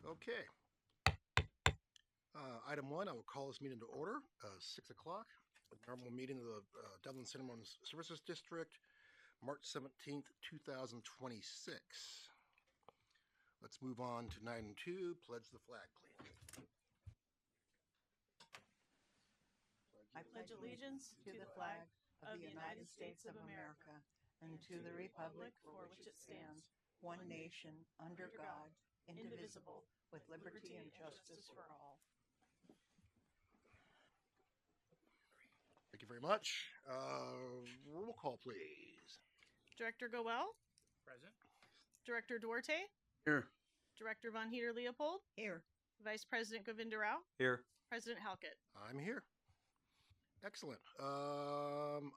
Okay. Item one, I will call this meeting to order. 6 o'clock. Normal meeting of the Dublin Cinnamon Services District, March 17th, 2026. Let's move on to item two. Pledge the flag, please. I pledge allegiance to the flag of the United States of America and to the republic for which it stands, one nation, under God, indivisible, with liberty and justice for all. Thank you very much. Roll call, please. Director Goel, Present. Director Duarte, Here. Director Von Heater Leopold, Here. Vice President Govinda Rao, Here. President Halkett. I'm here. Excellent.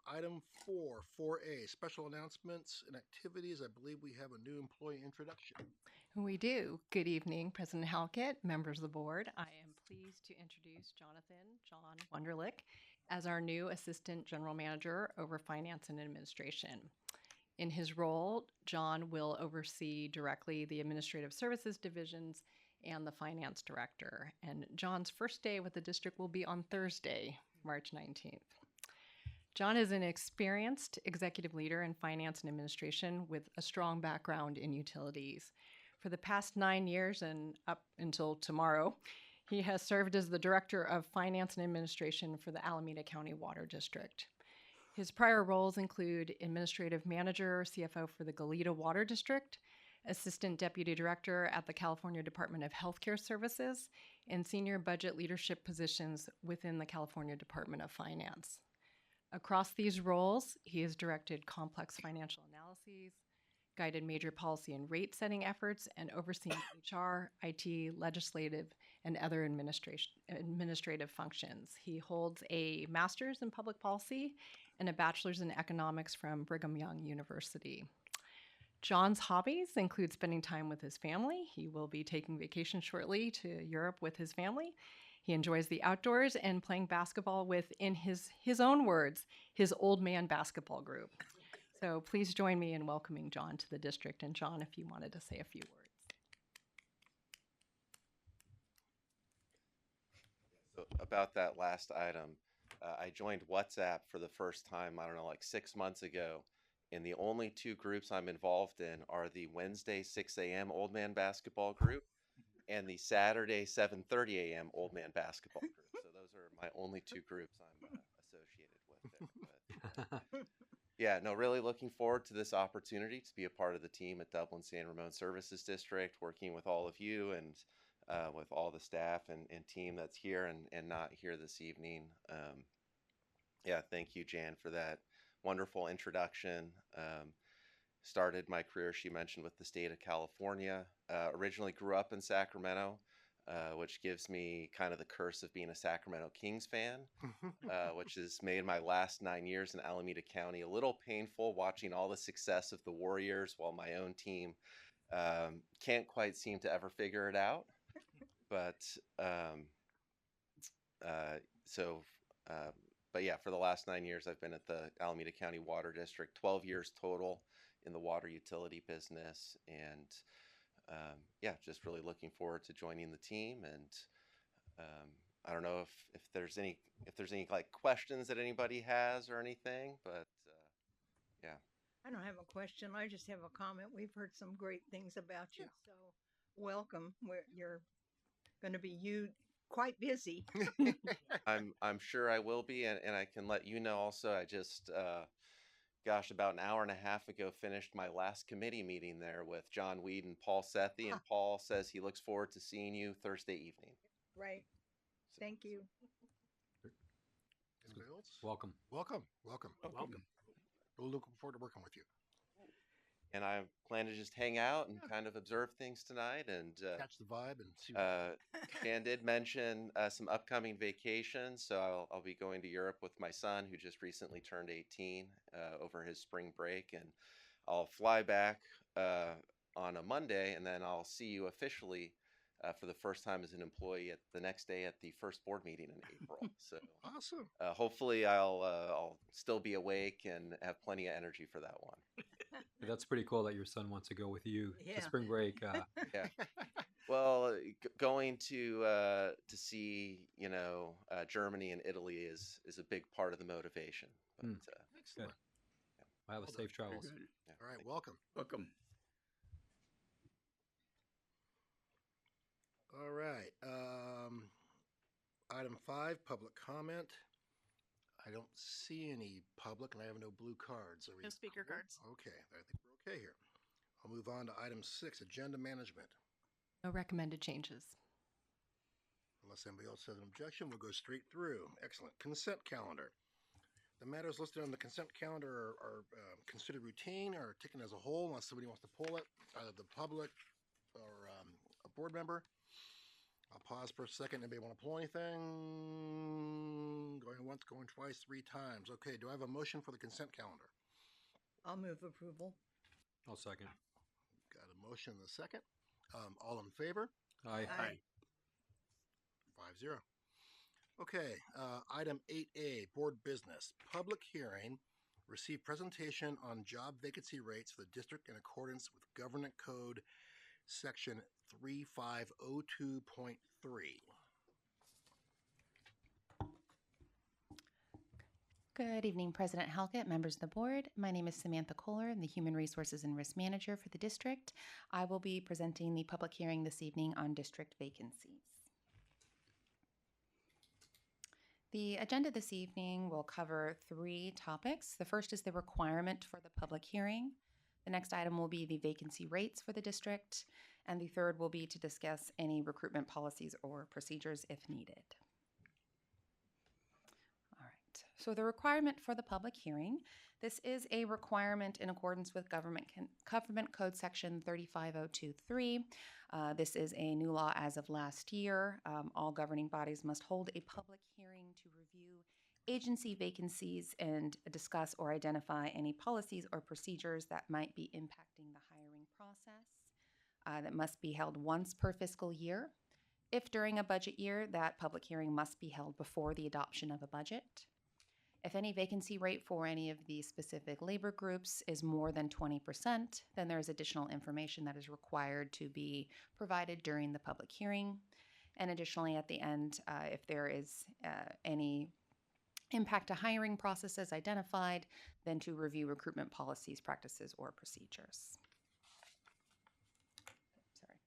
Item 4A, special announcements and activities. I believe we have a new employee introduction. We do. Good evening, President Halkett, members of the board. I am pleased to introduce John Wunderlich as our new Assistant General Manager over Finance and Administration. In his role, John will oversee directly the Administrative Services Divisions and the Finance Director. And John's first day with the district will be on Thursday, March 19th. John is an experienced executive leader in finance and administration with a strong background in utilities. For the past 9 years and up until tomorrow, he has served as the Director of Finance and Administration for the Alameda County Water District. His prior roles include Administrative Manager, CFO for the Goleta Water District, Assistant Deputy Director at the California Department of Healthcare Services, and senior budget leadership positions within the California Department of Finance. Across these roles, he has directed complex financial analyses, guided major policy and rate setting efforts, and overseen HR, IT, legislative, and other administrative functions. He holds a master's in public policy and a bachelor's in economics from Brigham Young University. John's hobbies include spending time with his family. He will be taking vacation shortly to Europe with his family. He enjoys the outdoors and playing basketball with, in his own words, his old man basketball group. So please join me in welcoming John to the district. And John, if you wanted to say a few words. So about that last item, I joined WhatsApp for the first time, I don't know, like 6 months ago. And the only two groups I'm involved in are the Wednesday 6 a.m. Old Man Basketball group and the Saturday 7:30 a.m. Old Man Basketball group. So those are my only two groups I'm associated with there. But, yeah, no, really looking forward to this opportunity to be a part of the team at Dublin San Ramon Services District, working with all of you and with all the staff and team that's here and not here this evening. Yeah, thank you, Jan, for that wonderful introduction. Started my career, she mentioned, with the state of California. Originally grew up in Sacramento, which gives me kind of the curse of being a Sacramento Kings fan, which has made my last 9 years in Alameda County a little painful, watching all the success of the Warriors while my own team can't quite seem to ever figure it out. But but yeah, for the last 9 years, I've been at the Alameda County Water District, 12 years total in the water utility business. And yeah, just really looking forward to joining the team. And I don't know if there's any like questions that anybody has or anything, but yeah. I don't have a question. I just have a comment. We've heard some great things about you. So welcome. You're going to be quite busy. I'm sure I will be, and I can let you know also. I just about an hour and a half ago finished my last committee meeting there with John Weed and Paul Sethi, and Paul says he looks forward to seeing you Thursday evening. Right. Thank you. Anybody else? Welcome. Welcome. We're looking forward to working with you. And I plan to just hang out and kind of observe things tonight and Catch the vibe and see. Jan did mention some upcoming vacations, so I'll be going to Europe with my son, who just recently turned 18, over his spring break, and I'll fly back on a Monday, and then I'll see you officially for the first time as an employee at the next day at the first board meeting in April. So Awesome. Hopefully I'll still be awake and have plenty of energy for that one. That's pretty cool that your son wants to go with you to spring break. Yeah. Well, going to see Germany and Italy is a big part of the motivation. But Excellent. I have Well a safe done. travels. yeah, All right, thank you. welcome. Welcome. All right. Item 5, public comment. I don't see any public, and I have no blue cards. Are we No speaker cool? cards. Okay, I think we're okay here. I'll move on to item 6, agenda management. No recommended changes. Unless anybody else has an objection, we'll go straight through. Excellent. Consent calendar. The matters listed on the consent calendar are considered routine or taken as a whole unless somebody wants to pull it, either the public or a board member. I'll pause for a second. Anybody want to pull anything? Going once, going twice, 3 times. Okay, do I have a motion for the consent calendar? I'll move approval. I'll second. Got a motion and a second. All in favor? Aye. Aye. 5-0. Okay, item 8A, board business. Public hearing. Receive presentation on job vacancy rates for the district in accordance with Government Code Section 3502.3. Good evening, President Halkett, members of the board. My name is Samantha Kohler. I'm the Human Resources and Risk Manager for the district. I will be presenting the public hearing this evening on district vacancies. The agenda this evening will cover 3 topics. The first is the requirement for the public hearing. The next item will be the vacancy rates for the district. And the third will be to discuss any recruitment policies or procedures if needed. All right. So the requirement for the public hearing, this is a requirement in accordance with Government Code Section 35023. This is a new law as of last year. All governing bodies must hold a public hearing to review agency vacancies and discuss or identify any policies or procedures that might be impacting the hiring process. That must be held once per fiscal year. If during a budget year, that public hearing must be held before the adoption of a budget. If any vacancy rate for any of the specific labor groups is more than 20%, then there is additional information that is required to be provided during the public hearing. And additionally, at the end, if there is any impact to hiring processes identified, then to review recruitment policies, practices, or procedures. Sorry.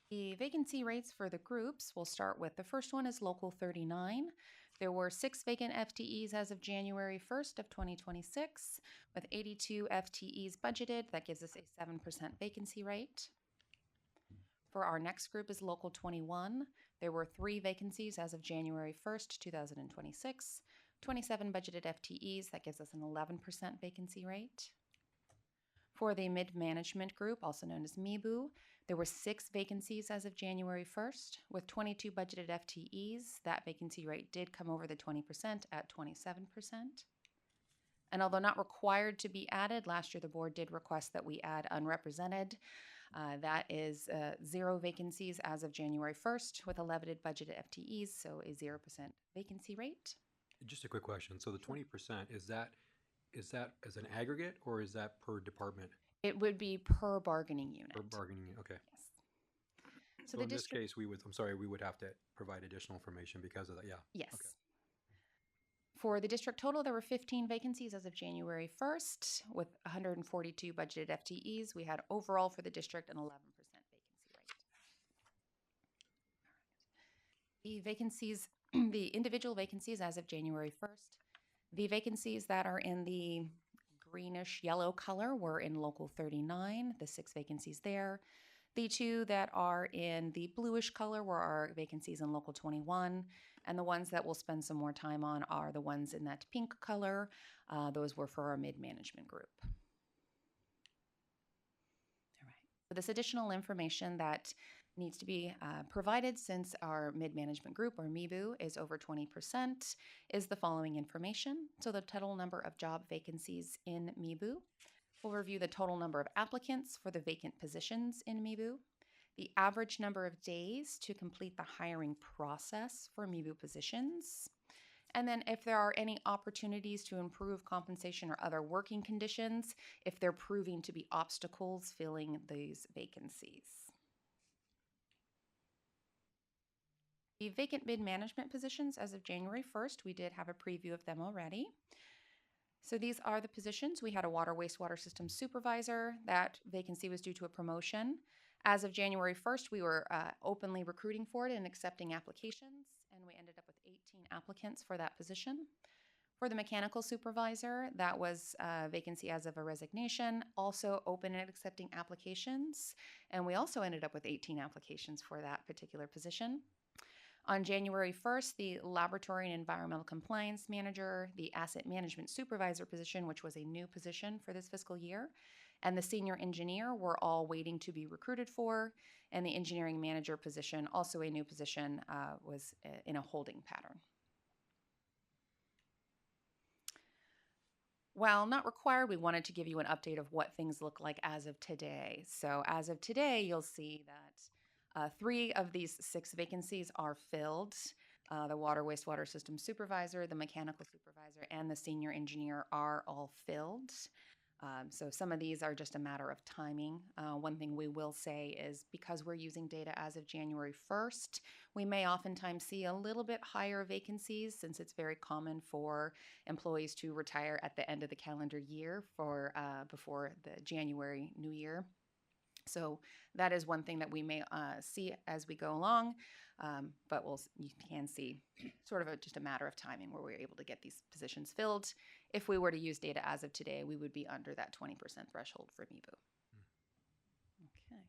The vacancy rates for the groups, we'll start with the first one is Local 39. There were 6 vacant FTEs as of January 1st of 2026, with 82 FTEs budgeted. That gives us a 7% vacancy rate. For our next group is Local 21. There were 3 vacancies as of January 1st, 2026, 27 budgeted FTEs. That gives us an 11% vacancy rate. For the mid-management group, also known as MIBU, there were 6 vacancies as of January 1st, with 22 budgeted FTEs. That vacancy rate did come over the 20% at 27%. And although not required to be added, last year the board did request that we add unrepresented. That is 0 vacancies as of January 1st, with 11 budgeted FTEs, so a 0% vacancy rate. Just a quick question. So the 20%, is that as an aggregate or is that per department? It would be per bargaining unit. Per bargaining unit, okay. Yes. So the in this district, case, we would have to provide additional information because of that, yeah. yes. Okay. For the district total, there were 15 vacancies as of January 1st, with 142 budgeted FTEs. We had overall for the district an 11% vacancy rate. The individual vacancies as of January 1st, the vacancies that are in the greenish yellow color were in Local 39, the 6 vacancies there. The 2 that are in the bluish color were our vacancies in Local 21, and the ones that we'll spend some more time on are the ones in that pink color. Those were for our mid-management group. All right. So this additional information that needs to be provided since our mid-management group, or MIBU, is over 20%, is the following information. So the total number of job vacancies in MIBU. We'll review the total number of applicants for the vacant positions in MIBU, the average number of days to complete the hiring process for MIBU positions, And then if there are any opportunities to improve compensation or other working conditions, if they're proving to be obstacles filling these vacancies. The vacant mid-management positions as of January 1st, we did have a preview of them already. So these are the positions. We had a water wastewater system supervisor. That vacancy was due to a promotion. As of January 1st, we were openly recruiting for it and accepting applications, and we ended up with 18 applicants for that position. For the mechanical supervisor, that was a vacancy as of a resignation, also open and accepting applications, and we also ended up with 18 applications for that particular position. On January 1st, the Laboratory and Environmental Compliance Manager, the Asset Management Supervisor position, which was a new position for this fiscal year, and the Senior Engineer were all waiting to be recruited for, and the Engineering Manager position, also a new position, was in a holding pattern. While not required, we wanted to give you an update of what things look like as of today. So as of today, you'll see that 3 of these 6 vacancies are filled. The water wastewater system supervisor, the mechanical supervisor, and the senior engineer are all filled. So some of these are just a matter of timing. One thing we will say is because we're using data as of January 1st, we may oftentimes see a little bit higher vacancies since it's very common for employees to retire at the end of the calendar year for before the January New Year. So that is one thing that we may see as we go along, but you can see sort of just a matter of timing where we're able to get these positions filled. If we were to use data as of today, we would be under that 20% threshold for MIBU. Okay.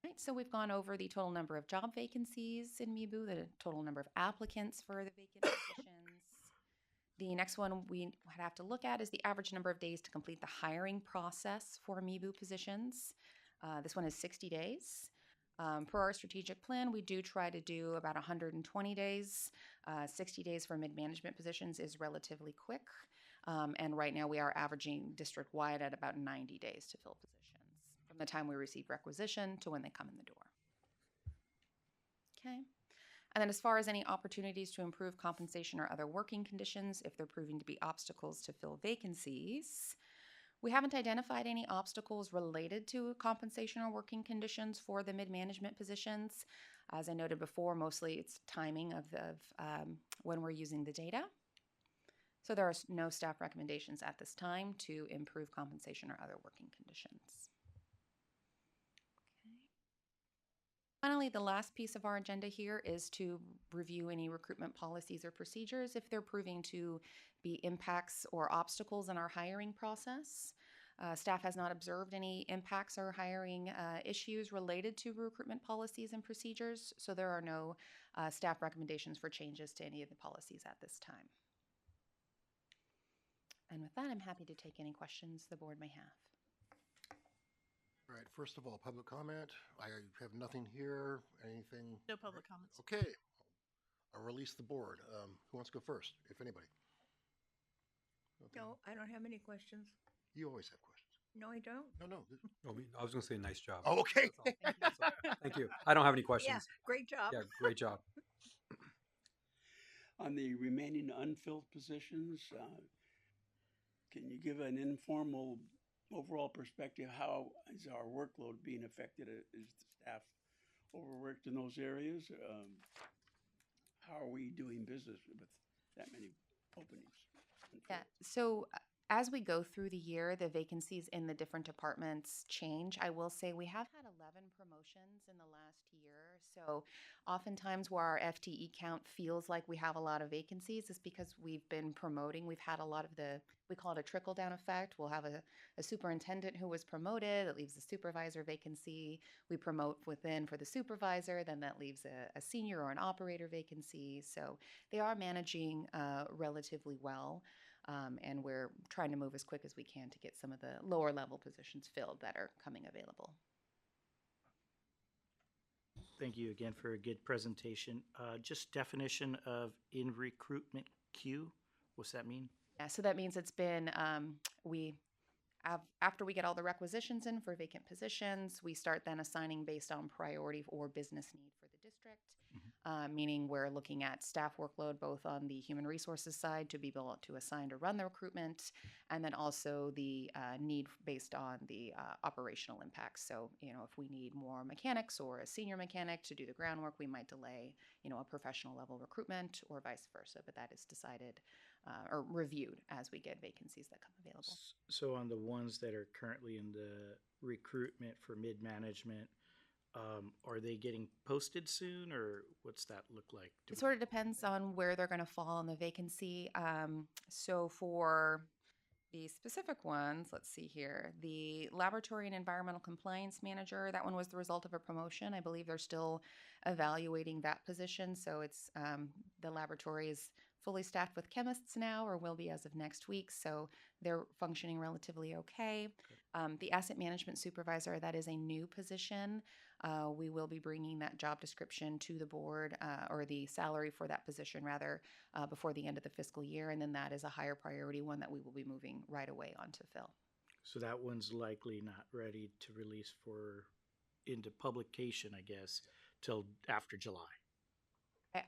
All right, so we've gone over the total number of job vacancies in MIBU, the total number of applicants for the vacant positions. The next one we would have to look at is the average number of days to complete the hiring process for MIBU positions. This one is 60 days. Per our strategic plan, we do try to do about 120 days. 60 days for mid-management positions is relatively quick. And right now we are averaging district-wide at about 90 days to fill positions from the time we receive requisition to when they come in the door. Okay. And then as far as any opportunities to improve compensation or other working conditions, if they're proving to be obstacles to fill vacancies, we haven't identified any obstacles related to compensation or working conditions for the mid-management positions. As I noted before, mostly it's timing of when we're using the data. So there are no staff recommendations at this time to improve compensation or other working conditions. Finally, the last piece of our agenda here is to review any recruitment policies or procedures if they're proving to be impacts or obstacles in our hiring process. Staff has not observed any impacts or hiring issues related to recruitment policies and procedures, so there are no staff recommendations for changes to any of the policies at this time. And with that, I'm happy to take any questions the board may have. All right, first of all, public comment. I have nothing here. Anything? No public comments. Okay, I'll release the board. Who wants to go first, if anybody? Okay. No, I don't have any questions. You always have questions. No, I don't. No. I was going to say nice job. Oh, okay. That's all. Thank you. I don't have any questions. Yeah, great job. Yeah, great job. On the remaining unfilled positions, can you give an informal overall perspective? How is our workload being affected? Is the staff overworked in those areas? How are we doing business with that many openings? Yeah, so as we go through the year, the vacancies in the different departments change. I will say we have had 11 promotions in the last year. So oftentimes where our FTE count feels like we have a lot of vacancies is because we've been promoting. We've had a lot of we call it a trickle-down effect. We'll have a superintendent who was promoted. It leaves a supervisor vacancy. We promote within for the supervisor. Then that leaves a senior or an operator vacancy. So they are managing relatively well. And we're trying to move as quick as we can to get some of the lower level positions filled that are coming available. Thank you again for a good presentation. Just definition of in recruitment queue, what's that mean? Yeah, so that means it's been, after we get all the requisitions in for vacant positions, we start then assigning based on priority or business need for the district. meaning we're looking at staff workload both on the human resources side to be able to assign to run the recruitment, and then also the need based on the operational impacts. So, if we need more mechanics or a senior mechanic to do the groundwork, we might delay, a professional level recruitment or vice versa, but that is decided or reviewed as we get vacancies that come available. So on the ones that are currently in the recruitment for mid-management, are they getting posted soon, or what's that look like? It sort of depends on where they're going to fall in the vacancy. So for the specific ones, let's see here. The laboratory and environmental compliance manager, that one was the result of a promotion. I believe they're still evaluating that position. So it's the laboratory is fully staffed with chemists now, or will be as of next week. So they're functioning relatively okay. The asset management supervisor, that is a new position. We will be bringing that job description to the board, or the salary for that position rather, before the end of the fiscal year. And then that is a higher priority one that we will be moving right away on to fill. So that one's likely not ready to release into publication, I guess, till after July.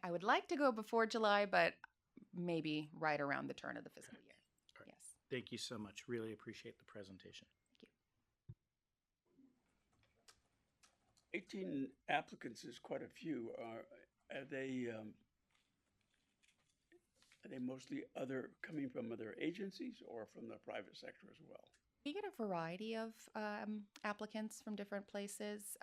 I would like to go before July, but maybe right around the turn of the fiscal year. All right. Yes. Thank you so much. Really appreciate the presentation. Thank you. 18 applicants is quite a few. Are they mostly coming from other agencies or from the private sector as well? We get a variety of applicants from different places.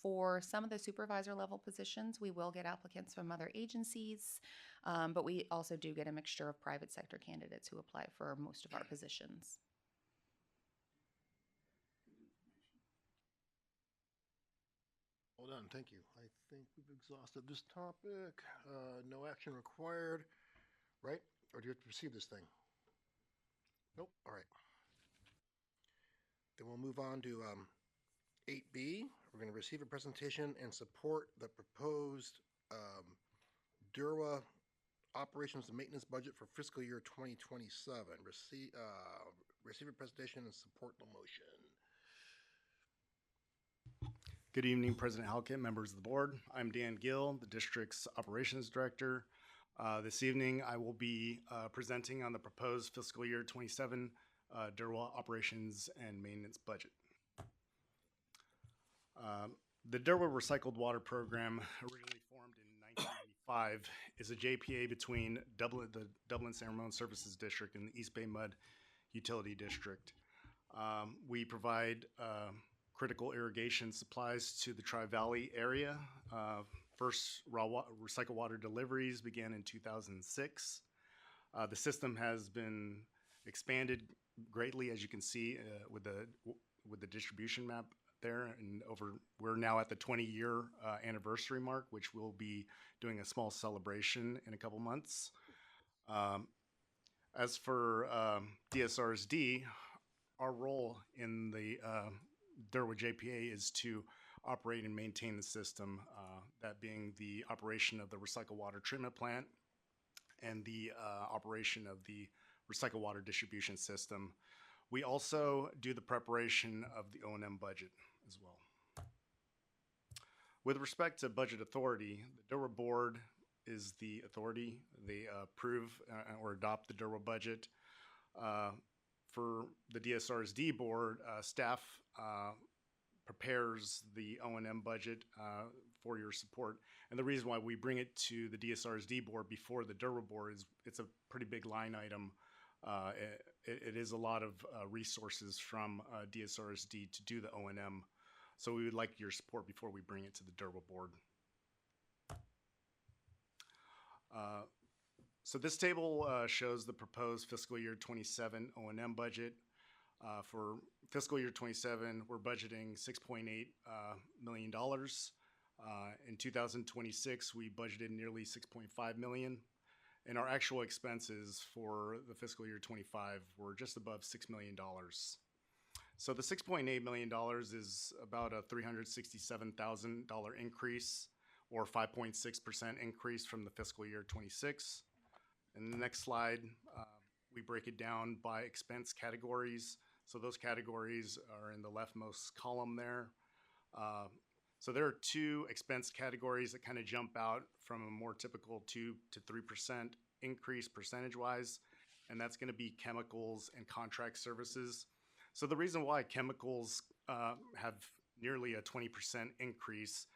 For some of the supervisor level positions, we will get applicants from other agencies, but we also do get a mixture of private sector candidates who apply for most of our positions. Well done, thank you. I think we've exhausted this topic. No action required, right? Or do you have to receive this thing? Nope, all right. Then we'll move on to 8B. We're going to receive a presentation and support the proposed DERWA operations and maintenance budget for fiscal year 2027. Receive a presentation and support the motion. Good evening, President Halkett, members of the board. I'm Dan Gill, the district's operations director. This evening, I will be presenting on the proposed fiscal year 27 DERWA operations and maintenance budget. The DERWA Recycled Water Program, originally formed in 1995, is a JPA between the Dublin San Ramon Services District and the East Bay Mud Utility District. We provide critical irrigation supplies to the Tri-Valley area. First recycled water deliveries began in 2006. The system has been expanded greatly, as you can see with the distribution map there, and we're now at the 20-year anniversary mark, which we'll be doing a small celebration in a couple months. As for DSRSD, our role in the DERWA JPA is to operate and maintain the system, that being the operation of the recycled water treatment plant and the operation of the recycled water distribution system. We also do the preparation of the O&M budget as well. With respect to budget authority, the DERWA board is the authority. They approve or adopt the DERWA budget. For the DSRSD board, staff prepares the O&M budget for your support. And the reason why we bring it to the DSRSD board before the DERWA board is it's a pretty big line item. It is a lot of resources from DSRSD to do the O&M. So we would like your support before we bring it to the DERWA board. So this table shows the proposed fiscal year 27 O&M budget. For fiscal year 27, we're budgeting $6.8 million. In 2026, we budgeted nearly $6.5 million. And our actual expenses for the fiscal year 25 were just above $6 million. So the $6.8 million is about a $367,000 increase, or 5.6% increase from the fiscal year 26. In the next slide, we break it down by expense categories. So those categories are in the leftmost column there. So there are two expense categories that kind of jump out from a more typical 2 to 3% increase percentage-wise, and that's going to be chemicals and contract services. So the reason why chemicals have nearly a 20% increase,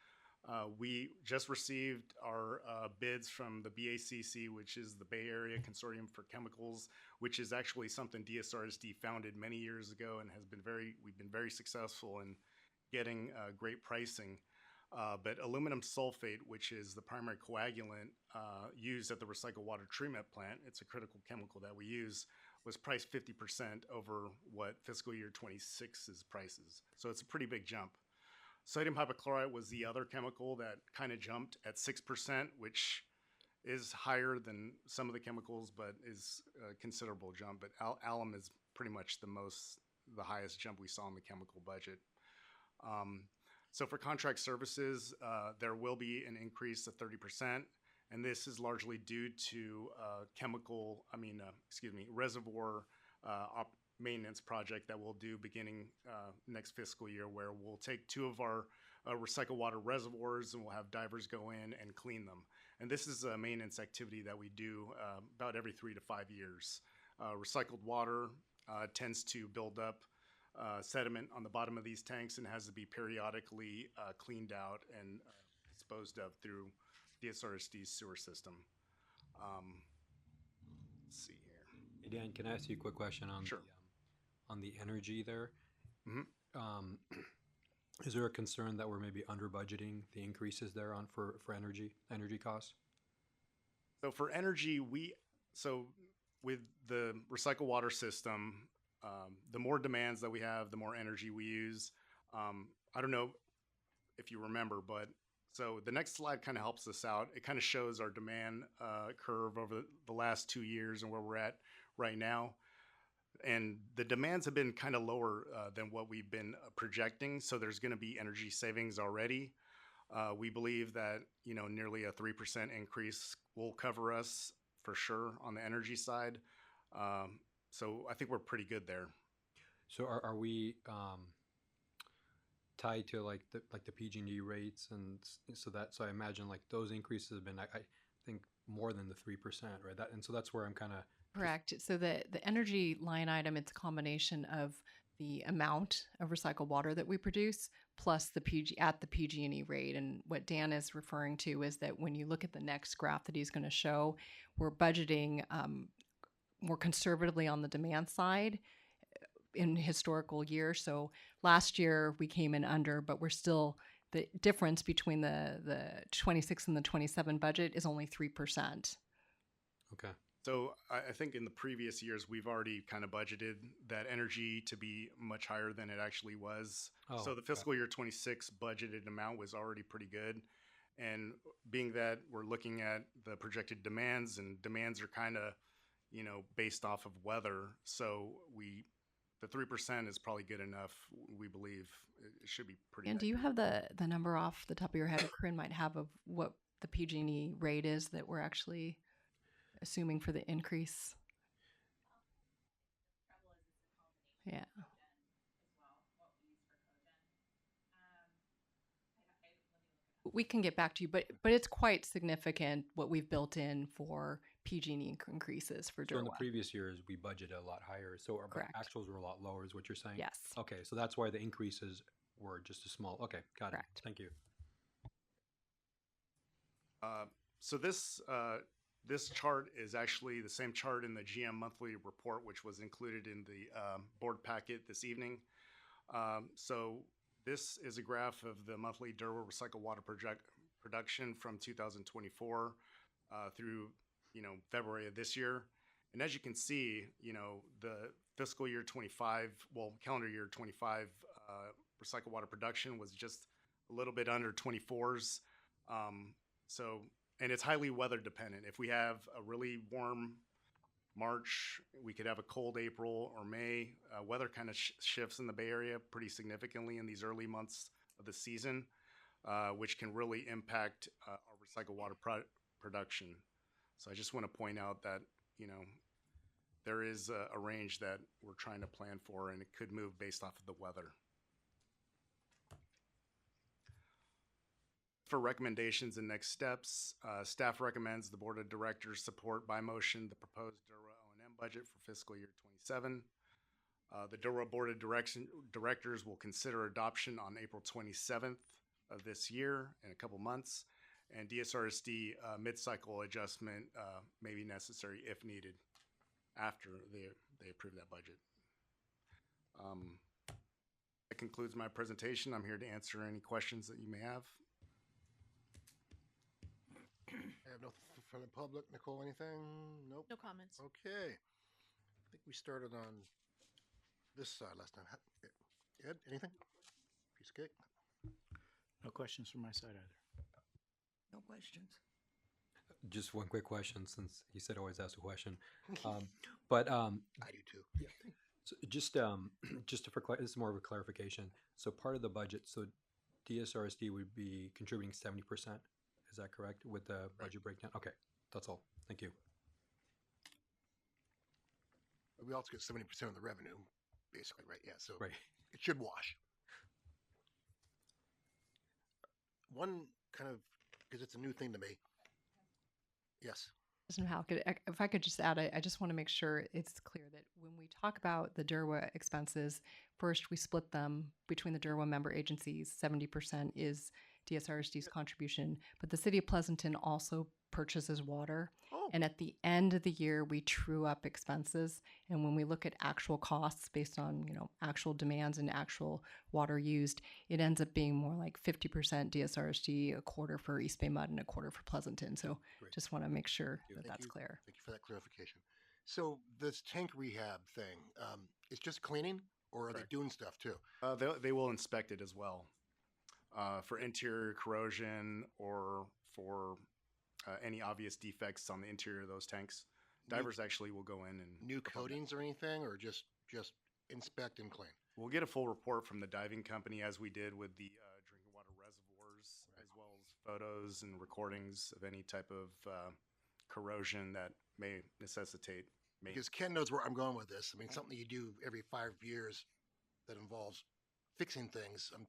we just received our bids from the BACC, which is the Bay Area Consortium for Chemicals, which is actually something DSRSD founded many years ago and we've been very successful in getting great pricing. But aluminum sulfate, which is the primary coagulant used at the recycled water treatment plant, it's a critical chemical that we use, was priced 50% over what fiscal year 26's prices. So it's a pretty big jump. Sodium hypochlorite was the other chemical that kind of jumped at 6%, which is higher than some of the chemicals, but is a considerable jump. But alum is pretty much the highest jump we saw in the chemical budget. So for contract services, there will be an increase of 30%, and this is largely due to reservoir maintenance project that we'll do beginning next fiscal year, where we'll take two of our recycled water reservoirs and we'll have divers go in and clean them. And this is a maintenance activity that we do about every 3 to 5 years. Recycled water tends to build up sediment on the bottom of these tanks and has to be periodically cleaned out and disposed of through DSRSD's sewer system. Let's see here. Hey, Dan, can I ask you a quick question on Sure. On the energy there? Mhm. Is there a concern that we're maybe under budgeting the increases there on for energy costs? So for energy, with the recycled water system, the more demands that we have, the more energy we use. I don't know if you remember, but so the next slide kind of helps us out. It kind of shows our demand curve over the last 2 years and where we're at right now. And the demands have been kind of lower than what we've been projecting. So there's going to be energy savings already. We believe that, nearly a 3% increase will cover us for sure on the energy side. So I think we're pretty good there. So are we tied to like the PG&E rates, and so I imagine like those increases have been I think more than the 3%, right? So that's where I'm kind of Correct. So the energy line item, it's a combination of the amount of recycled water that we produce plus the PG&E rate. And what Dan is referring to is that when you look at the next graph that he's going to show, we're budgeting more conservatively on the demand side in historical years. So last year we came in under, but we're still, the difference between the 26 and the 27 budget is only 3%. Okay. So I think in the previous years, we've already kind of budgeted that energy to be much higher than it actually was. Oh, So the fiscal year 26 budgeted amount was already pretty good. And being that we're looking at the projected demands, and demands are kind of, based off of weather. So the 3% is probably good enough. We believe it should be pretty. And do you have the number off the top of your head, or Corinne might have, of what the PG&E rate is that we're actually assuming for the increase? Yeah. We can get back to you, but it's quite significant what we've built in for PG&E increases for So in the DERWA. previous years, we budgeted a lot higher. So our Correct. actuals were a lot lower, is what you're saying? Yes. Okay, so that's why the increases were just a small. Okay, got Correct. it. Thank you. So this chart is actually the same chart in the GM monthly report, which was included in the board packet this evening. So this is a graph of the monthly DERWA recycled water production from 2024 through February of this year. And as you can see, the fiscal year 25, calendar year 25 recycled water production was just a little bit under 24s. And it's highly weather dependent. If we have a really warm March, we could have a cold April or May. Weather kind of shifts in the Bay Area pretty significantly in these early months of the season, which can really impact our recycled water production. So I just want to point out that, there is a range that we're trying to plan for, and it could move based off of the weather. For recommendations and next steps, staff recommends the Board of Directors support by motion the proposed DERWA O&M budget for fiscal year 27. The DERWA Board of Directors will consider adoption on April 27th of this year in a couple months, and DSRSD mid-cycle adjustment may be necessary if needed after they approve that budget. That concludes my presentation. I'm here to answer any questions that you may have. I have nothing from the public. Nicole, anything? Nope. No comments. Okay. I think we started on this side last time. Ed, anything? Piece of cake? No questions from my side either. No questions. Just one quick question, since he said always ask a question. I do too. So just this is more of a clarification. So part of the budget, so DSRSD would be contributing 70%. Is that correct with the budget breakdown? Okay, that's all. Thank you. We also get 70% of the revenue, basically, right? Yeah, so Right. it should wash. One kind of, because it's a new thing to me. Yes. President Halkett, if I could just add, I just want to make sure it's clear that when we talk about the DERWA expenses, first we split them between the DERWA member agencies. 70% is DSRSD's contribution, but the City of Pleasanton also purchases water. Oh. And at the end of the year, we true up expenses. And when we look at actual costs based on, actual demands and actual water used, it ends up being more like 50% DSRSD, a quarter for East Bay Mud, and a quarter for Pleasanton. So Great. just want to make sure that Thank that's you. clear. Thank you for that clarification. So this tank rehab thing, it's just cleaning, or are Correct. they doing stuff too? They will inspect it as well for interior corrosion or for any obvious defects on the interior of those tanks. Divers actually will go in and New coatings or anything, or just inspect and clean? We'll get a full report from the diving company, as we did with the drinking water reservoirs, as well as photos and recordings of any type of corrosion that may necessitate maintenance. Because Ken knows where I'm going with this. I mean, something you do every 5 years that involves fixing things. I'm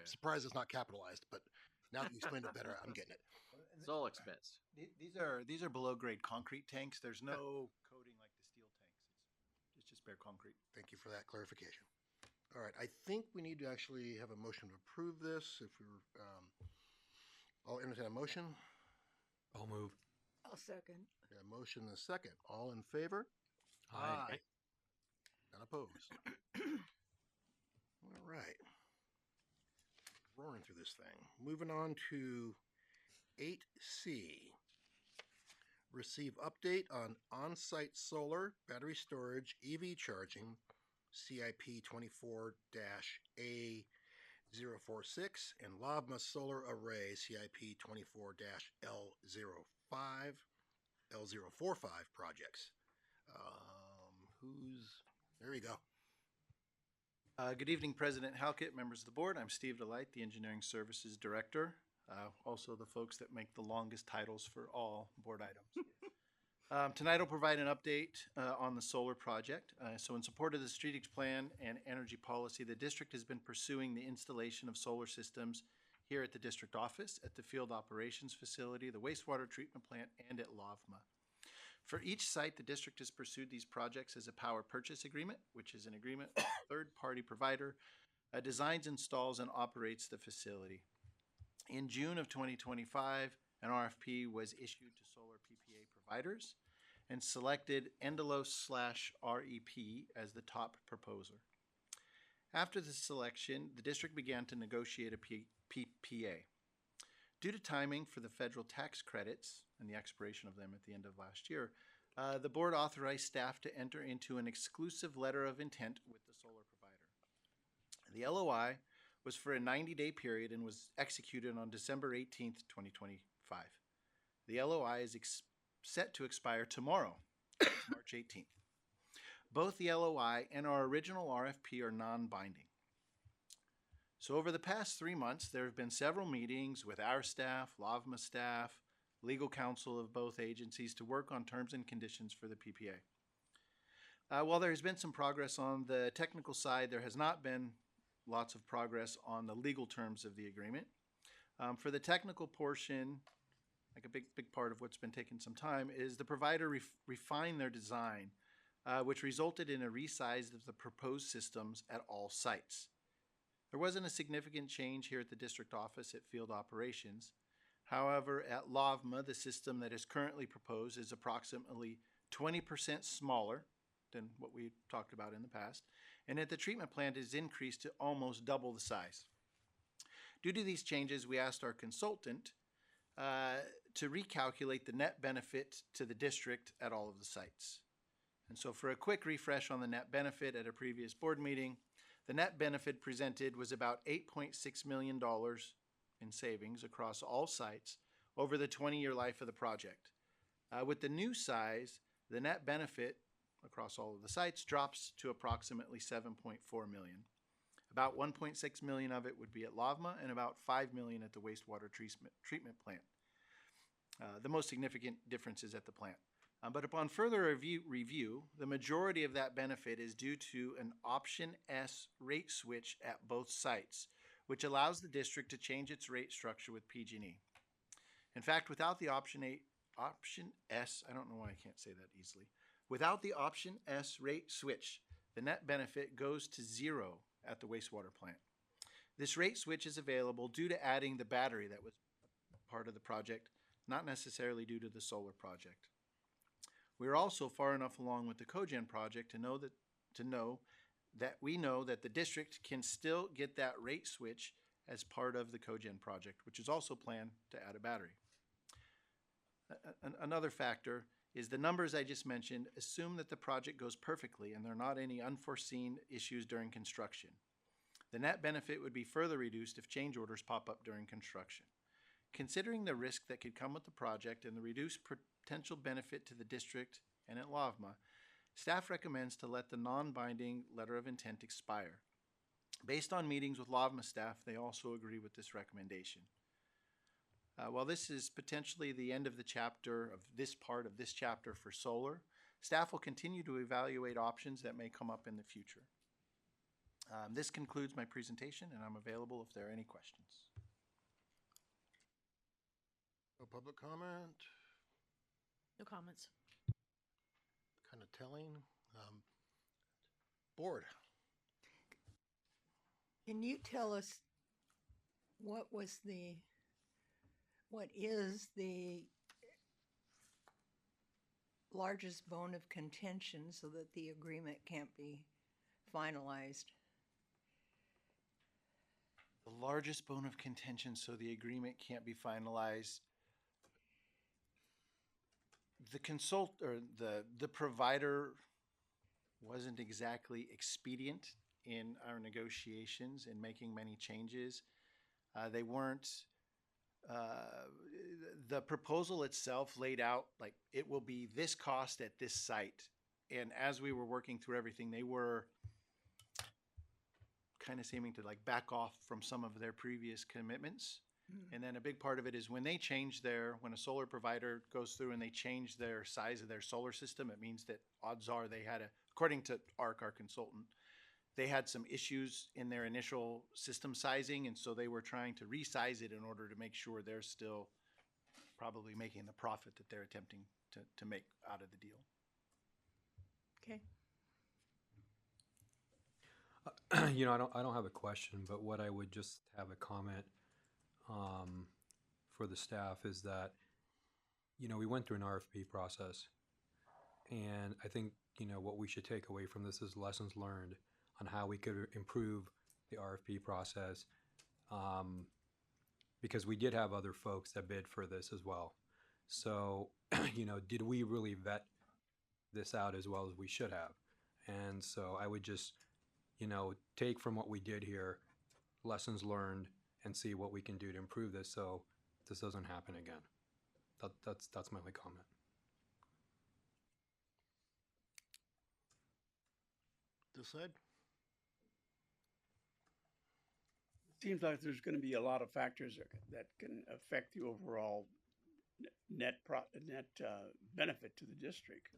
surprised it's not capitalized, but now that you explained it better, I'm getting it. It's all expense. These are below grade concrete tanks. There's no coating like the steel tanks. It's just bare concrete. Thank you for that clarification. All right, I think we need to actually have a motion to approve this. If we're, I'll entertain a motion. I'll move. I'll second. Got a motion and a second. All in favor? Aye. None opposed. All right. Roaring through this thing. Moving on to 8C. Receive update on on-site solar, battery storage, EV charging, CIP 24-A046, and LAVWMA solar array, CIP 24-L05 projects. There you go. Good evening, President Halkett, members of the board. I'm Steve Delight, the Engineering Services Director. Also the folks that make the longest titles for all board items. Tonight I'll provide an update on the solar project. So in support of the strategic plan and energy policy, the district has been pursuing the installation of solar systems here at the district office, at the field operations facility, the wastewater treatment plant, and at LAVWMA. For each site, the district has pursued these projects as a power purchase agreement, which is an agreement with a third-party provider, designs, installs, and operates the facility. In June of 2025, an RFP was issued to solar PPA providers and selected Endelos/REP as the top proposer. After the selection, the district began to negotiate a PPA. Due to timing for the federal tax credits and the expiration of them at the end of last year, the board authorized staff to enter into an exclusive letter of intent with the solar provider. The LOI was for a 90-day period and was executed on December 18th, 2025. The LOI is set to expire tomorrow, March 18th. Both the LOI and our original RFP are non-binding. So over the past 3 months, there have been several meetings with our staff, LAVWMA staff, legal counsel of both agencies to work on terms and conditions for the PPA. While there has been some progress on the technical side, there has not been lots of progress on the legal terms of the agreement. For the technical portion, like a big part of what's been taking some time, is the provider refined their design, which resulted in a resize of the proposed systems at all sites. There wasn't a significant change here at the district office at field operations. However, at LAVWMA, the system that is currently proposed is approximately 20% smaller than what we talked about in the past, and at the treatment plant is increased to almost double the size. Due to these changes, we asked our consultant to recalculate the net benefit to the district at all of the sites. And so for a quick refresh on the net benefit at a previous board meeting, the net benefit presented was about $8.6 million in savings across all sites over the 20-year life of the project. With the new size, the net benefit across all of the sites drops to approximately $7.4 million. About $1.6 million of it would be at LAVWMA and about $5 million at the wastewater treatment plant. The most significant difference is at the plant. But upon further review, the majority of that benefit is due to an Option S rate switch at both sites, which allows the district to change its rate structure with PG&E. In fact, without the Option S, I don't know why I can't say that easily. Without the Option S rate switch, the net benefit goes to zero at the wastewater plant. This rate switch is available due to adding the battery that was part of the project, not necessarily due to the solar project. We are also far enough along with the cogen project to know that the district can still get that rate switch as part of the cogen project, which is also planned to add a battery. Another factor is the numbers I just mentioned assume that the project goes perfectly and there are not any unforeseen issues during construction. The net benefit would be further reduced if change orders pop up during construction. Considering the risk that could come with the project and the reduced potential benefit to the district and at LAVWMA, staff recommends to let the non-binding letter of intent expire. Based on meetings with LAVWMA staff, they also agree with this recommendation. While this is potentially the end of the chapter of this part of this chapter for solar, staff will continue to evaluate options that may come up in the future. This concludes my presentation, and I'm available if there are any questions. No public comment. No comments. Kind of telling. Board. Can you tell us what is the largest bone of contention so that the agreement can't be finalized? The largest bone of contention so the agreement can't be finalized. The provider wasn't exactly expedient in our negotiations in making many changes. They weren't. The proposal itself laid out like it will be this cost at this site, and as we were working through everything, they were kind of seeming to like back off from some of their previous commitments. And then a big part of it is when a solar provider goes through and they change their size of their solar system, it means that odds are they had according to ARC, our consultant, they had some issues in their initial system sizing, and so they were trying to resize it in order to make sure they're still probably making the profit that they're attempting to make out of the deal. Okay. I don't have a question, but what I would just have a comment for the staff is that, we went through an RFP process, and I think, what we should take away from this is lessons learned on how we could improve the RFP process, because we did have other folks that bid for this as well. So, did we really vet this out as well as we should have? And so I would just, take from what we did here, lessons learned, and see what we can do to improve this so this doesn't happen again. That's my only comment. This side. Seems like there's going to be a lot of factors that can affect the overall net benefit to the district.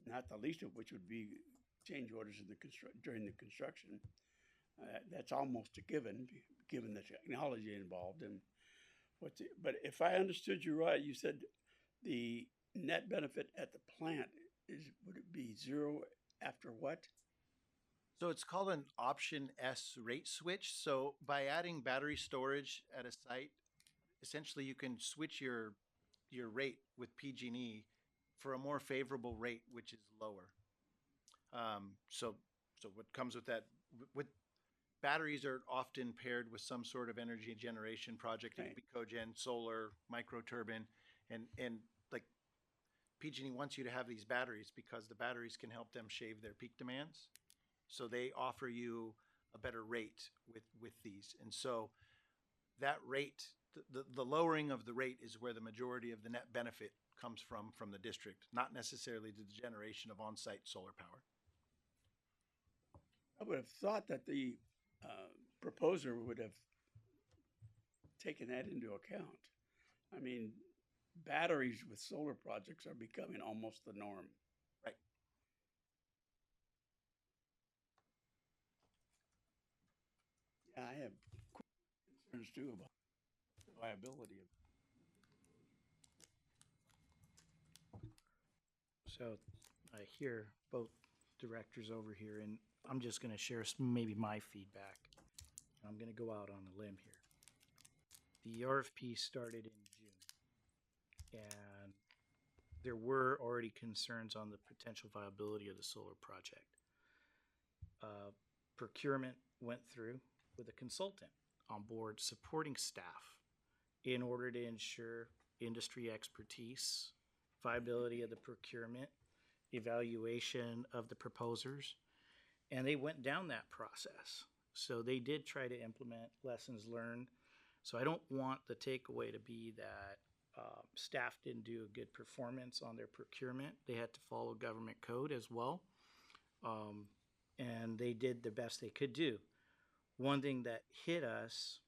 Not the least of which would be change orders in during the construction. That's almost a given given the technology involved and but if I understood you right, you said the net benefit at the plant would it be zero after what? So it's called an option S rate switch. So by adding battery storage at a site, essentially you can switch your rate with PG&E for a more favorable rate, which is lower. So what comes with that, with batteries are often paired with some sort of energy generation project. It could be cogen, solar, microturbine, and like PG&E wants you to have these batteries because the batteries can help them shave their peak demands. So they offer you a better rate with these. And so that rate, the lowering of the rate is where the majority of the net benefit comes from the district, not necessarily the generation of on-site solar power. I would have thought that the proposer would have taken that into account. I mean, batteries with solar projects are becoming almost the norm. Right. Yeah, I have concerns too about the viability of. So I hear both directors over here, and I'm just going to share maybe my feedback. I'm going to go out on a limb here. The RFP started in June, and there were already concerns on the potential viability of the solar project. Procurement went through with a consultant on board supporting staff in order to ensure industry expertise, viability of the procurement, evaluation of the proposers, and they went down that process. So they did try to implement lessons learned. So I don't want the takeaway to be that staff didn't do a good performance on their procurement. They had to follow government code as well. And they did the best they could do. One thing that hit us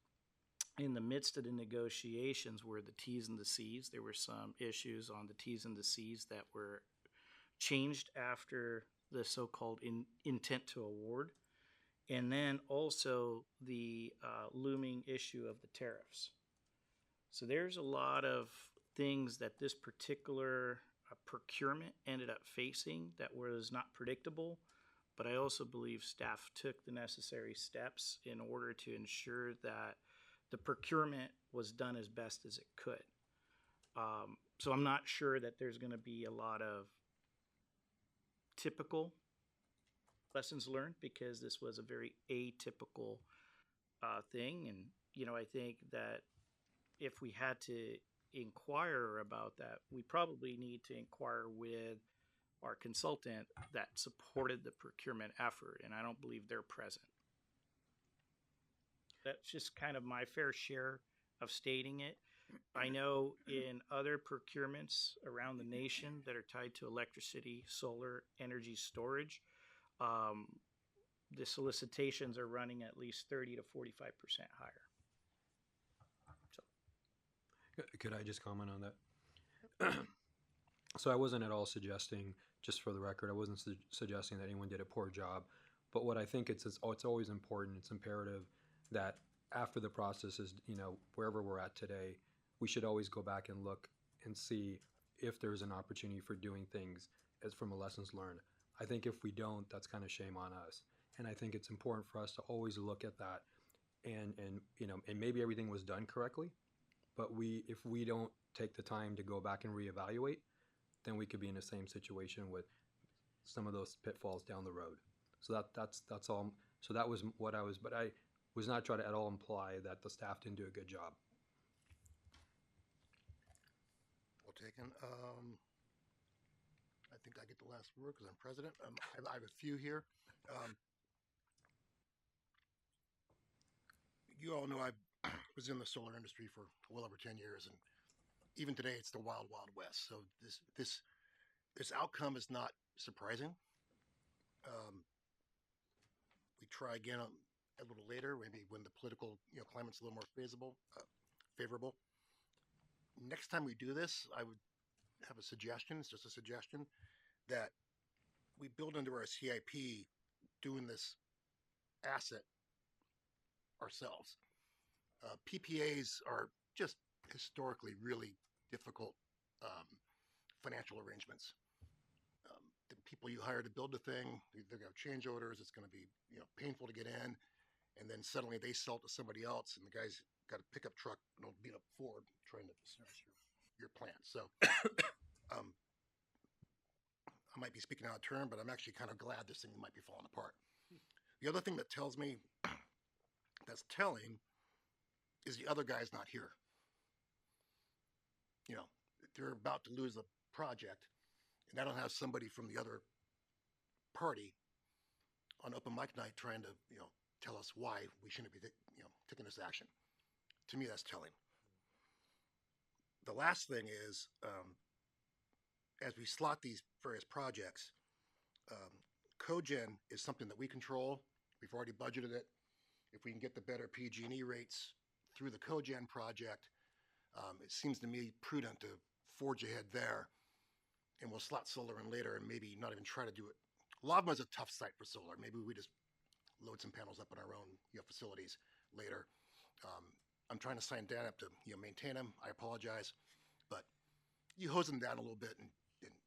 in the midst of the negotiations were the T's and the C's. There were some issues on the T's and the C's that were changed after the so-called intent to award. And then also the looming issue of the tariffs. So there's a lot of things that this particular procurement ended up facing that was not predictable, but I also believe staff took the necessary steps in order to ensure that the procurement was done as best as it could. So I'm not sure that there's going to be a lot of typical lessons learned because this was a very atypical thing. And, you know, I think that if we had to inquire about that, we probably need to inquire with our consultant that supported the procurement effort, and I don't believe they're present. That's just kind of my fair share of stating it. I know in other procurements around the nation that are tied to electricity, solar, energy storage, the solicitations are running at least 30 to 45% higher. So, could I just comment on that? So I wasn't at all suggesting, just for the record, I wasn't suggesting that anyone did a poor job. But what I think it's always important, it's imperative that after the process is, you know, wherever we're at today, we should always go back and look and see if there's an opportunity for doing things as from a lessons learned. I think if we don't, that's kind of shame on us. And I think it's important for us to always look at that and you know, and maybe everything was done correctly, but if we don't take the time to go back and reevaluate, then we could be in the same situation with some of those pitfalls down the road. So that's all. So that was what I was, but I was not trying to at all imply that the staff didn't do a good job. Well taken. I think I get the last word because I'm president. I have a few here. You all know I was in the solar industry for well over 10 years, and even today it's the wild, wild west. So this outcome is not surprising. We try again a little later, maybe when the political climate's a little more favorable. Next time we do this, I would have a suggestion. It's just a suggestion that we build into our CIP doing this asset ourselves. PPAs are just historically really difficult financial arrangements. The people you hire to build the thing, they're going to have change orders. It's going to be painful to get in, and then suddenly they sell it to somebody else, and the guy's got a pickup truck and a beat up Ford trying to service your plant. So I might be speaking out of turn, but I'm actually kind of glad this thing might be falling apart. The other thing that tells me that's telling is the other guy's not here. They're about to lose a project, and I don't have somebody from the other party on open mic night trying to, tell us why we shouldn't be, taking this action. To me, that's telling. The last thing is, as we slot these various projects, cogen is something that we control. We've already budgeted it. If we can get the better PG&E rates through the cogen project, it seems to me prudent to forge ahead there, and we'll slot solar in later and maybe not even try to do it. LAVWMA is a tough site for solar. Maybe we just load some panels up in our own facilities later. I'm trying to sign Dan up to maintain them. I apologize, but you hose them down a little bit and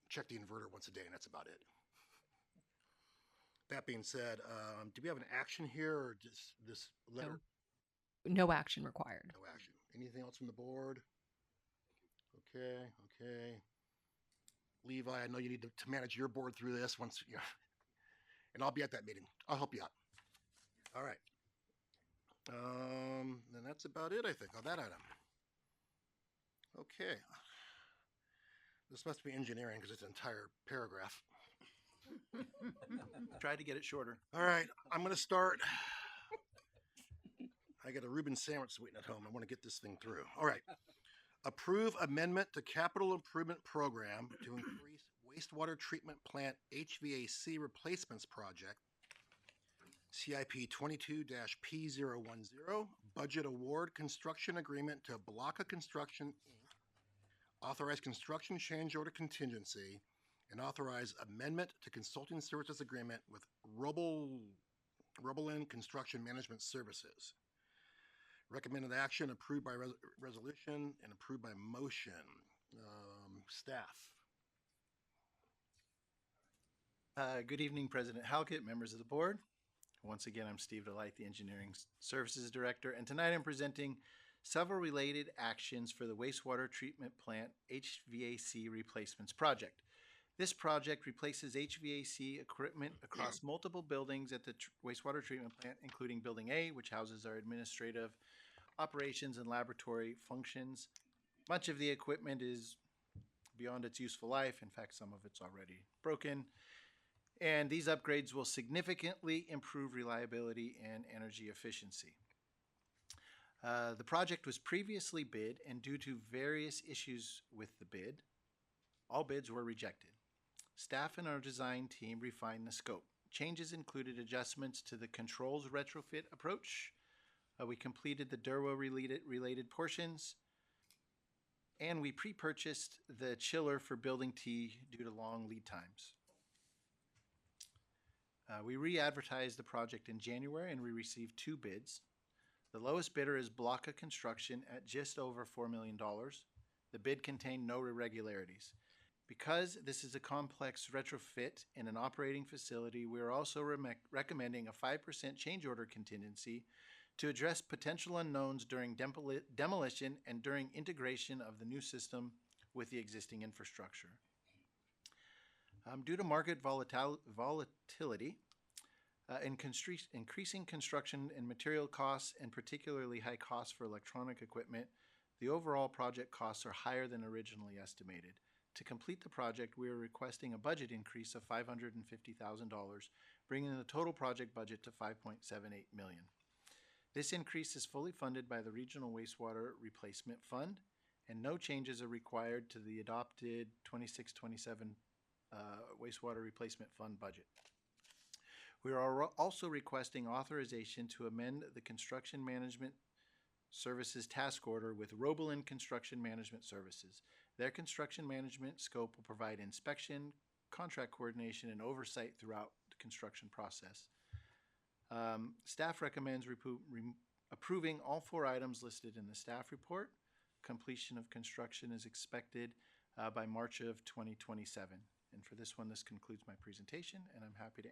check the inverter once a day, and that's about it. That being said, do we have an action here or just this letter? No action required. No action. Anything else from the board? Okay. Levi, I know you need to manage your board through this once, and I'll be at that meeting. I'll help you out. All right. Then that's about it, I think, on that item. Okay. This must be engineering because it's an entire paragraph. Try to get it shorter. All right, I'm going to start. I got a Reuben sandwich waiting at home. I want to get this thing through. All right. Approve amendment to capital improvement program to increase wastewater treatment plant HVAC replacements project, CIP 22-P010, budget award construction agreement to Blocka Construction, Inc., authorize construction change order contingency, and authorize amendment to consulting services agreement with Robelin Construction Management Services. Recommended action approved by resolution and approved by motion. Staff. Good evening, President Halkett, members of the board. Once again, I'm Steve Delight, the Engineering Services Director, and tonight I'm presenting several related actions for the wastewater treatment plant HVAC replacements project. This project replaces HVAC equipment across multiple buildings at the wastewater treatment plant, including Building A, which houses our administrative operations and laboratory functions. Much of the equipment is beyond its useful life. In fact, some of it's already broken. And these upgrades will significantly improve reliability and energy efficiency. The project was previously bid, and due to various issues with the bid, all bids were rejected. Staff and our design team refined the scope. Changes included adjustments to the controls retrofit approach. We completed the DERWA related portions, and we pre-purchased the chiller for Building T due to long lead times. We re-advertised the project in January, and we received 2 bids. The lowest bidder is Blocka Construction at just over $4 million. The bid contained no irregularities. Because this is a complex retrofit in an operating facility, we are also recommending a 5% change order contingency to address potential unknowns during demolition and during integration of the new system with the existing infrastructure. Due to market volatility, increasing construction and material costs, and particularly high costs for electronic equipment, the overall project costs are higher than originally estimated. To complete the project, we are requesting a budget increase of $550,000, bringing the total project budget to $5.78 million. This increase is fully funded by the Regional Wastewater Replacement Fund, and no changes are required to the adopted 26-27 Wastewater Replacement Fund budget. We are also requesting authorization to amend the Construction Management Services task order with Robelin Construction Management Services. Their construction management scope will provide inspection, contract coordination, and oversight throughout the construction process. Staff recommends approving all 4 items listed in the staff report. Completion of construction is expected by March of 2027. And for this one, this concludes my presentation, and I'm happy to.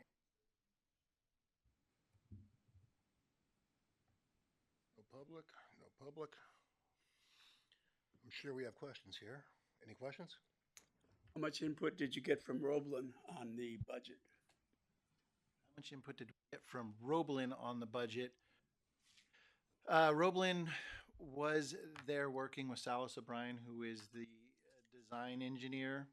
No public, no public. I'm sure we have questions here. Any questions? How much input did you get from Roblin on the budget? How much input did we get from Roblin on the budget? Roblin was there working with Salas O'Brien, who is the design engineer.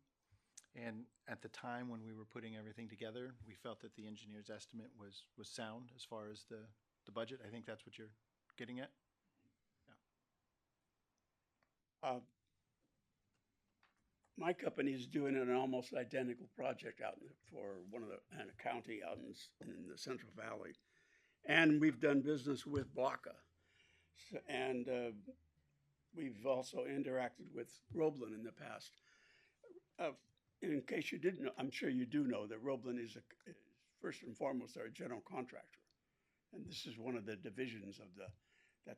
And at the time when we were putting everything together, we felt that the engineer's estimate was sound as far as the budget. I think that's what you're getting at. Yeah. My company is doing an almost identical project out for in a county out in the Central Valley. And we've done business with Blocka. And we've also interacted with Roblin in the past. In case you didn't know, I'm sure you do know that Roblin is first and foremost, they're a general contractor. And this is one of the divisions of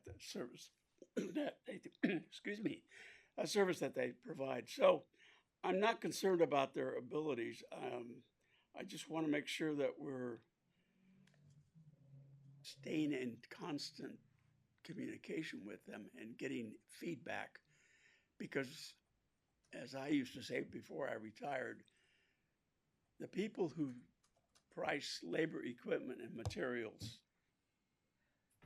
the service that they, excuse me, a service that they provide. So I'm not concerned about their abilities. I just want to make sure that we're staying in constant communication with them and getting feedback, because as I used to say before I retired, the people who price labor, equipment, and materials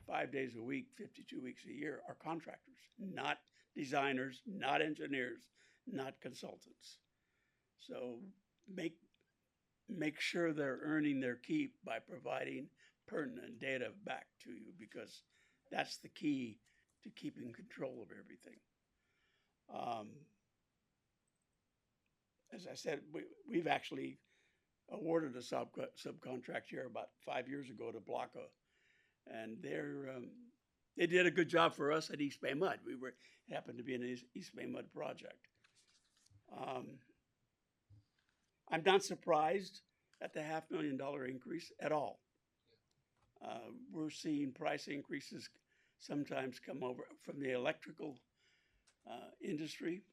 5 days a week, 52 weeks a year are contractors, not designers, not engineers, not consultants. So make sure they're earning their keep by providing pertinent data back to you, because that's the key to keeping control of everything. As I said, we've actually awarded a subcontract here about 5 years ago to Blocka, and they did a good job for us at East Bay Mud. We happened to be in an East Bay Mud project. I'm not surprised at the $500,000 increase at all. We're seeing price increases sometimes come over from the electrical industry.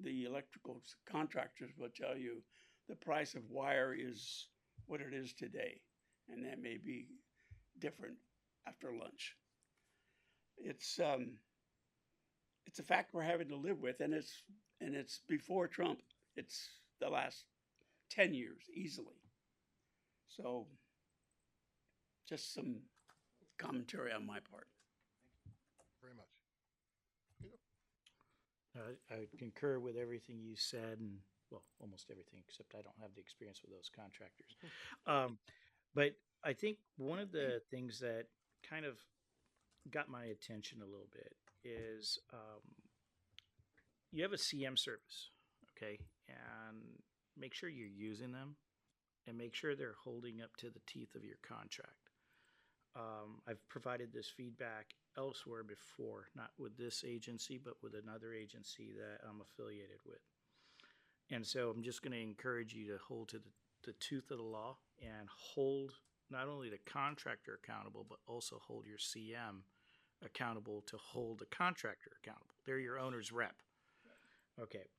The electrical contractors will tell you the price of wire is what it is today, and that may be different after lunch. It's a fact we're having to live with, and it's before Trump. It's the last 10 years easily. So just some commentary on my part. Very much. I concur with everything you said, and well, almost everything, except I don't have the experience with those contractors. But I think one of the things that kind of got my attention a little bit is you have a CM service, okay? And make sure you're using them and make sure they're holding up to the teeth of your contract. I've provided this feedback elsewhere before, not with this agency, but with another agency that I'm affiliated with. And so I'm just going to encourage you to hold to the tooth of the law and hold not only the contractor accountable, but also hold your CM accountable to hold the contractor accountable. They're your owner's rep. Okay.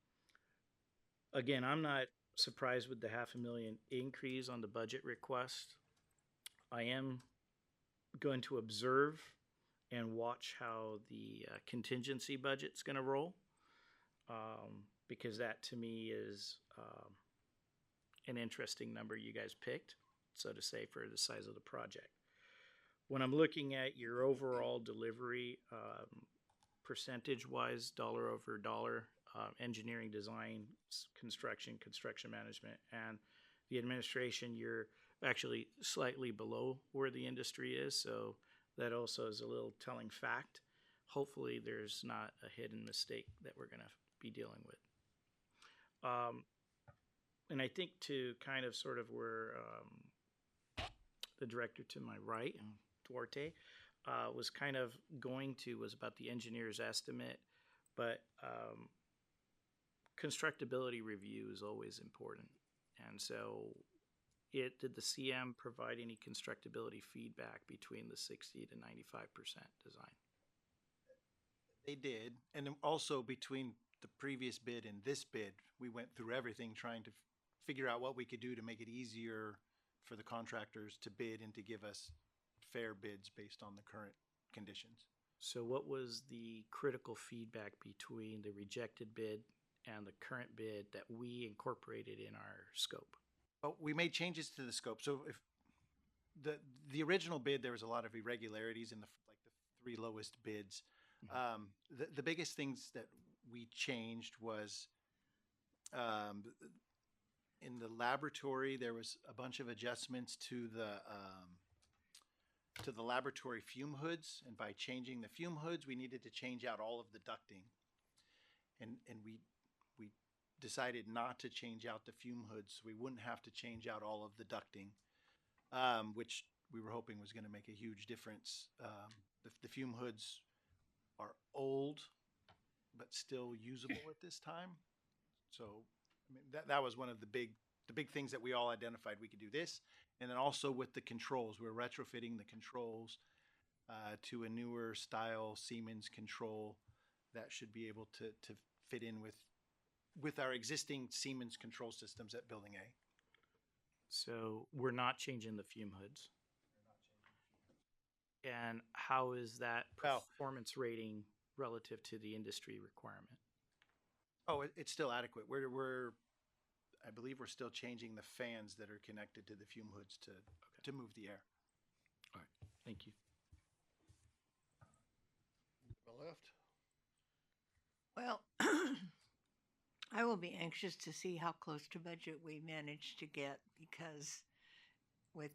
Again, I'm not surprised with the $500,000 increase on the budget request. I am going to observe and watch how the contingency budget's going to roll, because that to me is an interesting number you guys picked, so to say, for the size of the project. When I'm looking at your overall delivery, percentage-wise, dollar over dollar, engineering, design, construction management, and the administration, you're actually slightly below where the industry is, so that also is a little telling fact. Hopefully there's not a hidden mistake that we're going to be dealing with. And I think to kind of sort of where the director to my right, Duarte, was kind of going to was about the engineer's estimate, but constructability review is always important. And so did the CM provide any constructability feedback between the 60 to 95% design? They did. And then also between the previous bid and this bid, we went through everything trying to figure out what we could do to make it easier for the contractors to bid and to give us fair bids based on the current conditions. So what was the critical feedback between the rejected bid and the current bid that we incorporated in our scope? But we made changes to the scope. So if the original bid, there was a lot of irregularities in the three lowest bids. The biggest things that we changed was in the laboratory, there was a bunch of adjustments to the laboratory fume hoods, and by changing the fume hoods, we needed to change out all of the ducting, and we decided not to change out the fume hoods, so we wouldn't have to change out all of the ducting, which we were hoping was going to make a huge difference. The fume hoods are old, but still usable at this time. So I mean, that was one of the big things that we all identified. We could do this, and then also with the controls, we're retrofitting the controls to a newer style Siemens control that should be able to fit in with our existing Siemens control systems at Building A. So we're not changing the fume hoods. And how is that performance rating relative to the industry requirement? Oh, it's still adequate. I believe we're still changing the fans that are connected to the fume hoods to move the air. All right, thank you. My left. Well, I will be anxious to see how close to budget we manage to get, because with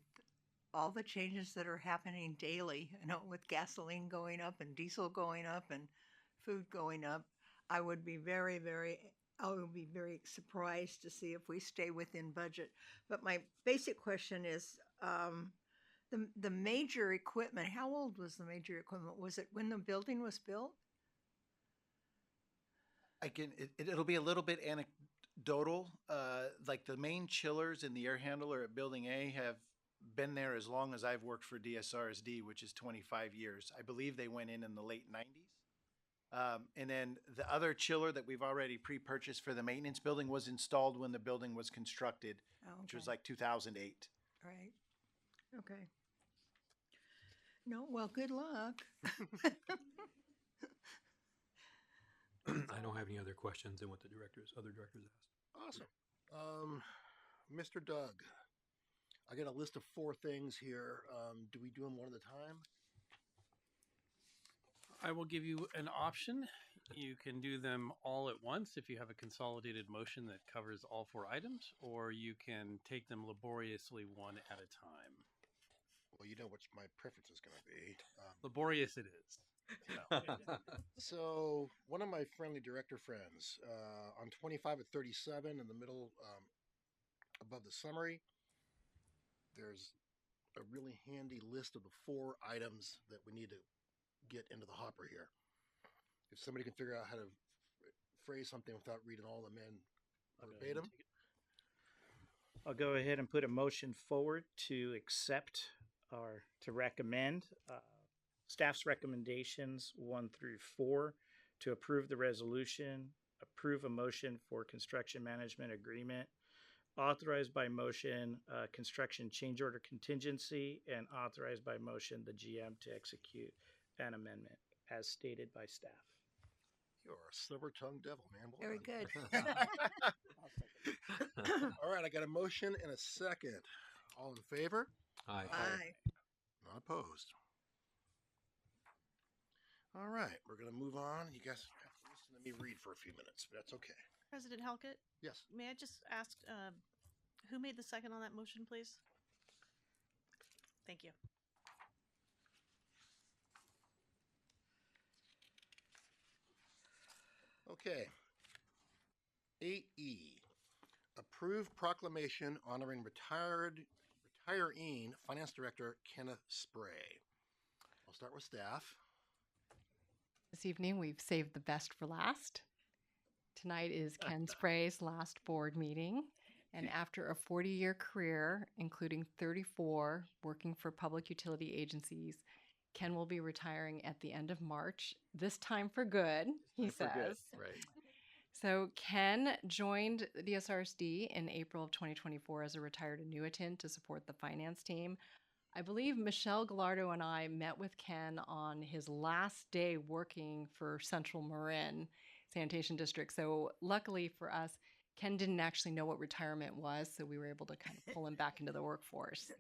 all the changes that are happening daily, with gasoline going up and diesel going up and food going up, I would be very surprised to see if we stay within budget. But my basic question is, the major equipment, how old was the major equipment? Was it when the building was built? It'll be a little bit anecdotal. Like the main chillers and the air handler at Building A have been there as long as I've worked for DSRSD, which is 25 years. I believe they went in the late 90s. And then the other chiller that we've already pre-purchased for the maintenance building was installed when the building was constructed, which was like 2008. Right. Okay. No, well, good luck. I don't have any other questions than what the other directors asked. Awesome. Mr. Doug, I got a list of 4 things here. Do we do them one at a time? I will give you an option. You can do them all at once if you have a consolidated motion that covers all 4 items, or you can take them laboriously one at a time. Well, you know what my preference is going to be. Laborious it is. So one of my friendly director friends on 25 at 37 in the middle above the summary, there's a really handy list of the 4 items that we need to get into the hopper here. If somebody can figure out how to phrase something without reading all of them in verbatim. I'll go ahead and put a motion forward to accept or to recommend staff's recommendations 1 through 4 to approve the resolution, approve a motion for construction management agreement, authorized by motion construction change order contingency, and authorized by motion the GM to execute an amendment as stated by staff. You're a silver-tongued devil, man. Well Very done. good. All right, I got a motion and a second. All in favor? Aye. Aye. Not opposed. All right, we're going to move on. You guys have to listen to me read for a few minutes, but that's okay. President Halkett, Yes. may I just ask, who made the second on that motion, please? Thank you. Okay. 8E. Approve proclamation honoring retiring Finance Director Kenneth Spray. I'll start with staff. This evening, we've saved the best for last. Tonight is Ken Spray's last board meeting. And after a 40-year career, including 34 working for public utility agencies, Ken will be retiring at the end of March, this time for good, he says. Right. So Ken joined the DSRSD in April of 2024 as a retired annuitant to support the finance team. I believe Michelle Gallardo and I met with Ken on his last day working for Central Marin Sanitation District. So luckily for us, Ken didn't actually know what retirement was, so we were able to kind of pull him back into the workforce.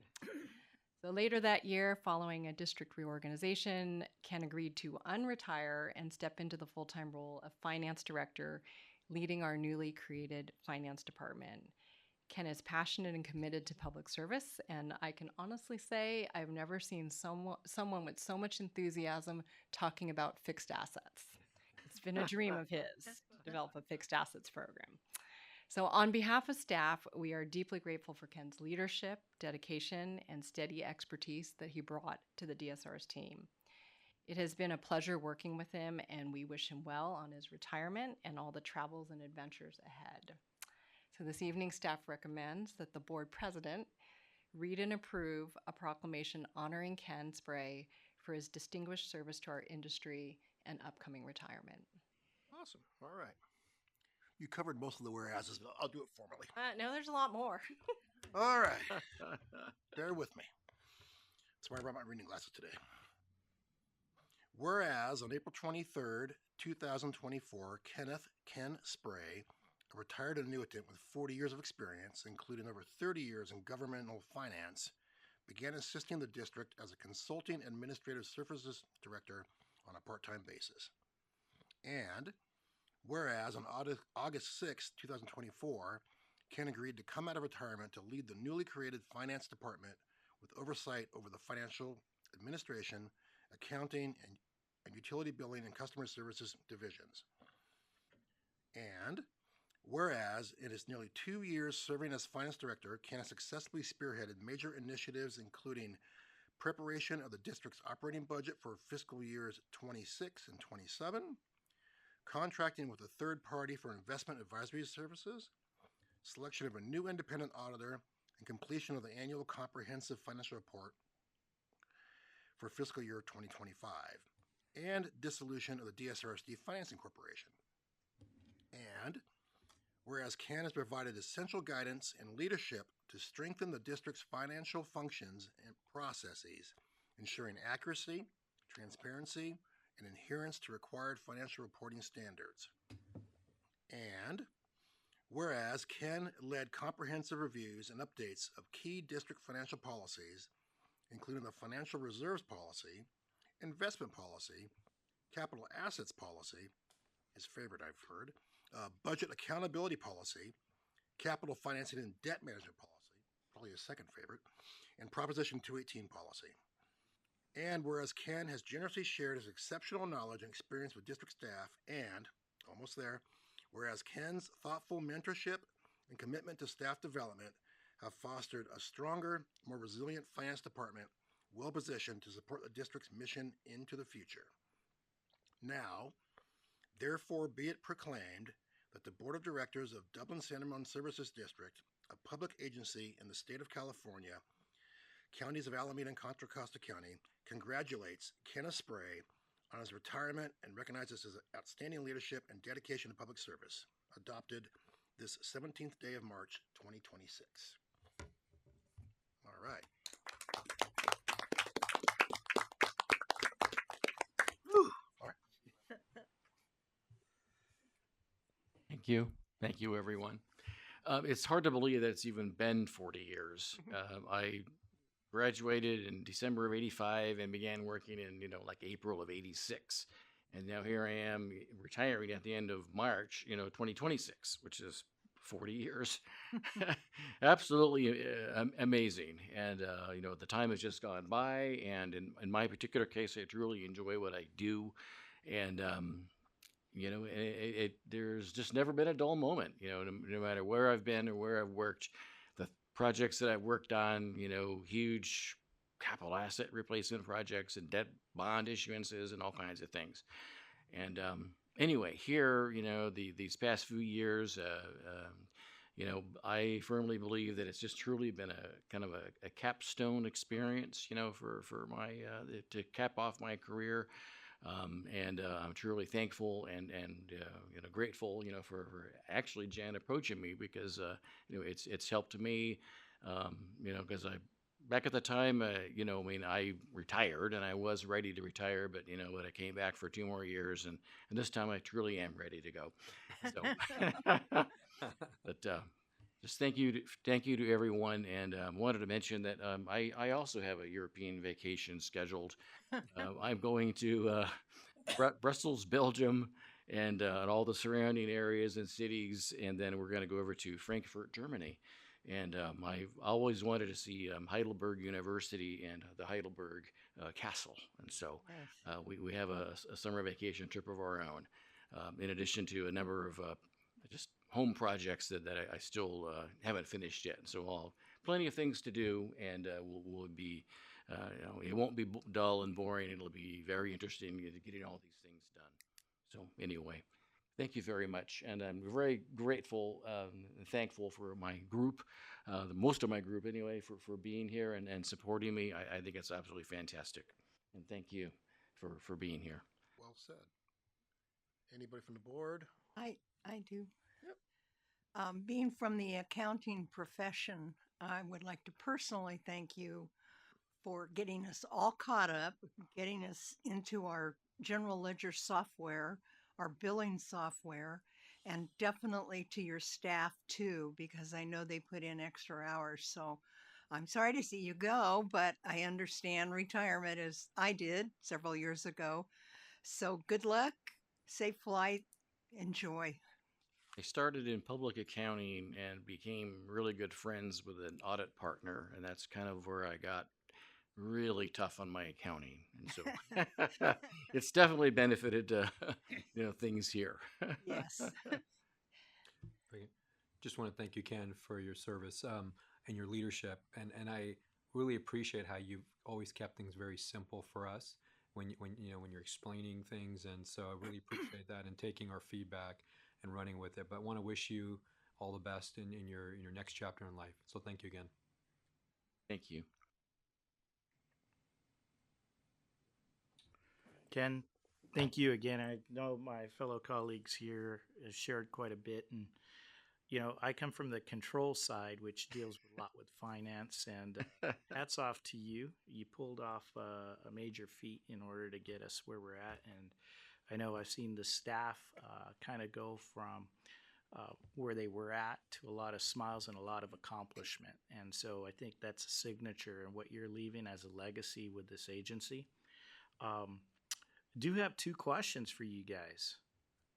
So later that year, following a district reorganization, Ken agreed to unretire and step into the full-time role of finance director, leading our newly created finance department. Ken is passionate and committed to public service, and I can honestly say I've never seen someone with so much enthusiasm talking about fixed assets. It's been a dream of his to develop a fixed assets program. So on behalf of staff, we are deeply grateful for Ken's leadership, dedication, and steady expertise that he brought to the DSR's team. It has been a pleasure working with him, and we wish him well on his retirement and all the travels and adventures ahead. So this evening, staff recommends that the board president read and approve a proclamation honoring Ken Spray for his distinguished service to our industry and upcoming retirement. Awesome. All right. You covered most of the whereases, but I'll do it formally. No, there's a lot more. All right. Bear with me. That's why I brought my reading glasses today. Whereas on April 23rd, 2024, Ken Spray, a retired annuitant with 40 years of experience, including over 30 years in governmental finance, began assisting the district as a consulting administrative services director on a part-time basis. And whereas on August 6, 2024, Ken agreed to come out of retirement to lead the newly created finance department with oversight over the financial administration, accounting, and utility billing and customer services divisions. And whereas in his nearly 2 years serving as finance director, Ken has successfully spearheaded major initiatives including preparation of the district's operating budget for fiscal years 26 and 27, contracting with a third party for investment advisory services, selection of a new independent auditor, and completion of the annual comprehensive financial report for fiscal year 2025, and dissolution of the DSRSD Financing Corporation. And whereas Ken has provided essential guidance and leadership to strengthen the district's financial functions and processes, ensuring accuracy, transparency, and adherence to required financial reporting standards. And whereas Ken led comprehensive reviews and updates of key district financial policies, including the financial reserves policy, investment policy, capital assets policy, his favorite I've heard, budget accountability policy, capital financing and debt management policy, probably his second favorite, and Proposition 218 policy. And whereas Ken has generously shared his exceptional knowledge and experience with district staff, and, almost there, whereas Ken's thoughtful mentorship and commitment to staff development have fostered a stronger, more resilient finance department well positioned to support the district's mission into the future. Now, therefore be it proclaimed that the Board of Directors of Dublin San Ramon Services District, a public agency in the state of California, counties of Alameda and Contra Costa County, congratulates Kenneth Spray on his retirement and recognizes his outstanding leadership and dedication to public service, adopted this 17th day of March, 2026. All right. Whew. All right. Thank you. Thank you, everyone. It's hard to believe that it's even been 40 years. I graduated in December of 85 and began working in, like April of 86. And now here I am retiring at the end of March, 2026, which is 40 years. Absolutely amazing. And, the time has just gone by. And in my particular case, I truly enjoy what I do. And, there's just never been a dull moment, no matter where I've been or where I've worked. The projects that I've worked on, huge capital asset replacement projects and debt bond issuances and all kinds of things. And anyway, here, these past few years, I firmly believe that it's just truly been a kind of a capstone experience, for my to cap off my career. And I'm truly thankful and grateful, for actually Jan approaching me because it's helped me, because back at the time, I retired and I was ready to retire, but but I came back for 2 more years, and this time I truly am ready to go. So, but just thank you to everyone, and wanted to mention that I also have a European vacation scheduled. I'm going to Brussels, Belgium, and all the surrounding areas and cities, and then we're going to go over to Frankfurt, Germany. And I've always wanted to see Heidelberg University and the Heidelberg Castle, and so we have a summer vacation trip of our own, in addition to a number of just home projects that I still haven't finished yet. So I'll plenty of things to do, and we'll be, it won't be dull and boring. It'll be very interesting getting all these things done. So anyway, thank you very much, and I'm very grateful and thankful for my group, most of my group anyway, for being here and supporting me. I think it's absolutely fantastic, and thank you for being here. Well said. Anybody from the board? I do. Being from the accounting profession, I would like to personally thank you for getting us all caught up, getting us into our general ledger software, our billing software, and definitely to your staff too, because I know they put in extra hours. So I'm sorry to see you go, but I understand retirement as I did several years ago. So good luck, safe flight, enjoy. I started in public accounting and became really good friends with an audit partner, and that's kind of where I got really tough on my accounting, and so it's definitely benefited things here. Yes. Just want to thank you, Ken, for your service and your leadership, and I really appreciate how you've always kept things very simple for us when you're explaining things, and so I really appreciate that and taking our feedback and running with it. But I want to wish you all the best in your next chapter in life. So thank you again. Thank you. Ken, thank you again. I know my fellow colleagues here have shared quite a bit, and I come from the control side, which deals a lot with finance, and hats off to you. You pulled off a major feat in order to get us where we're at, and I know I've seen the staff kind of go from where they were at to a lot of smiles and a lot of accomplishment, and so I think that's a signature in what you're leaving as a legacy with this agency. Do have 2 questions for you guys.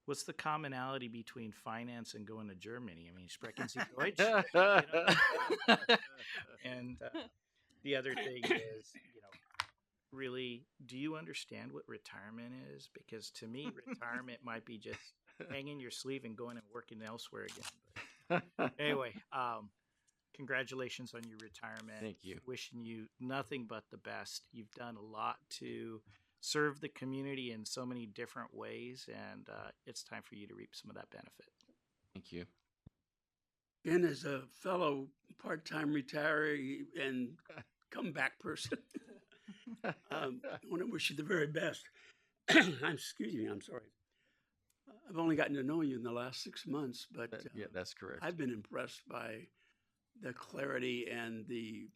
What's the commonality between finance and going to Germany? I mean, sprechen Sie Deutsch? And the other thing is, really, do you understand what retirement is? Because to me, retirement might be just hanging your sleeve and going and working elsewhere again. But anyway, congratulations on your retirement. Thank you. Wishing you nothing but the best. You've done a lot to serve the community in so many different ways, and it's time for you to reap some of that benefit. Thank you. And as a fellow part-time retiree and comeback person, I want to wish you the very best. Excuse me, I'm sorry. I've only gotten to know you in the last 6 months, but yeah, that's correct. I've been impressed by the clarity and the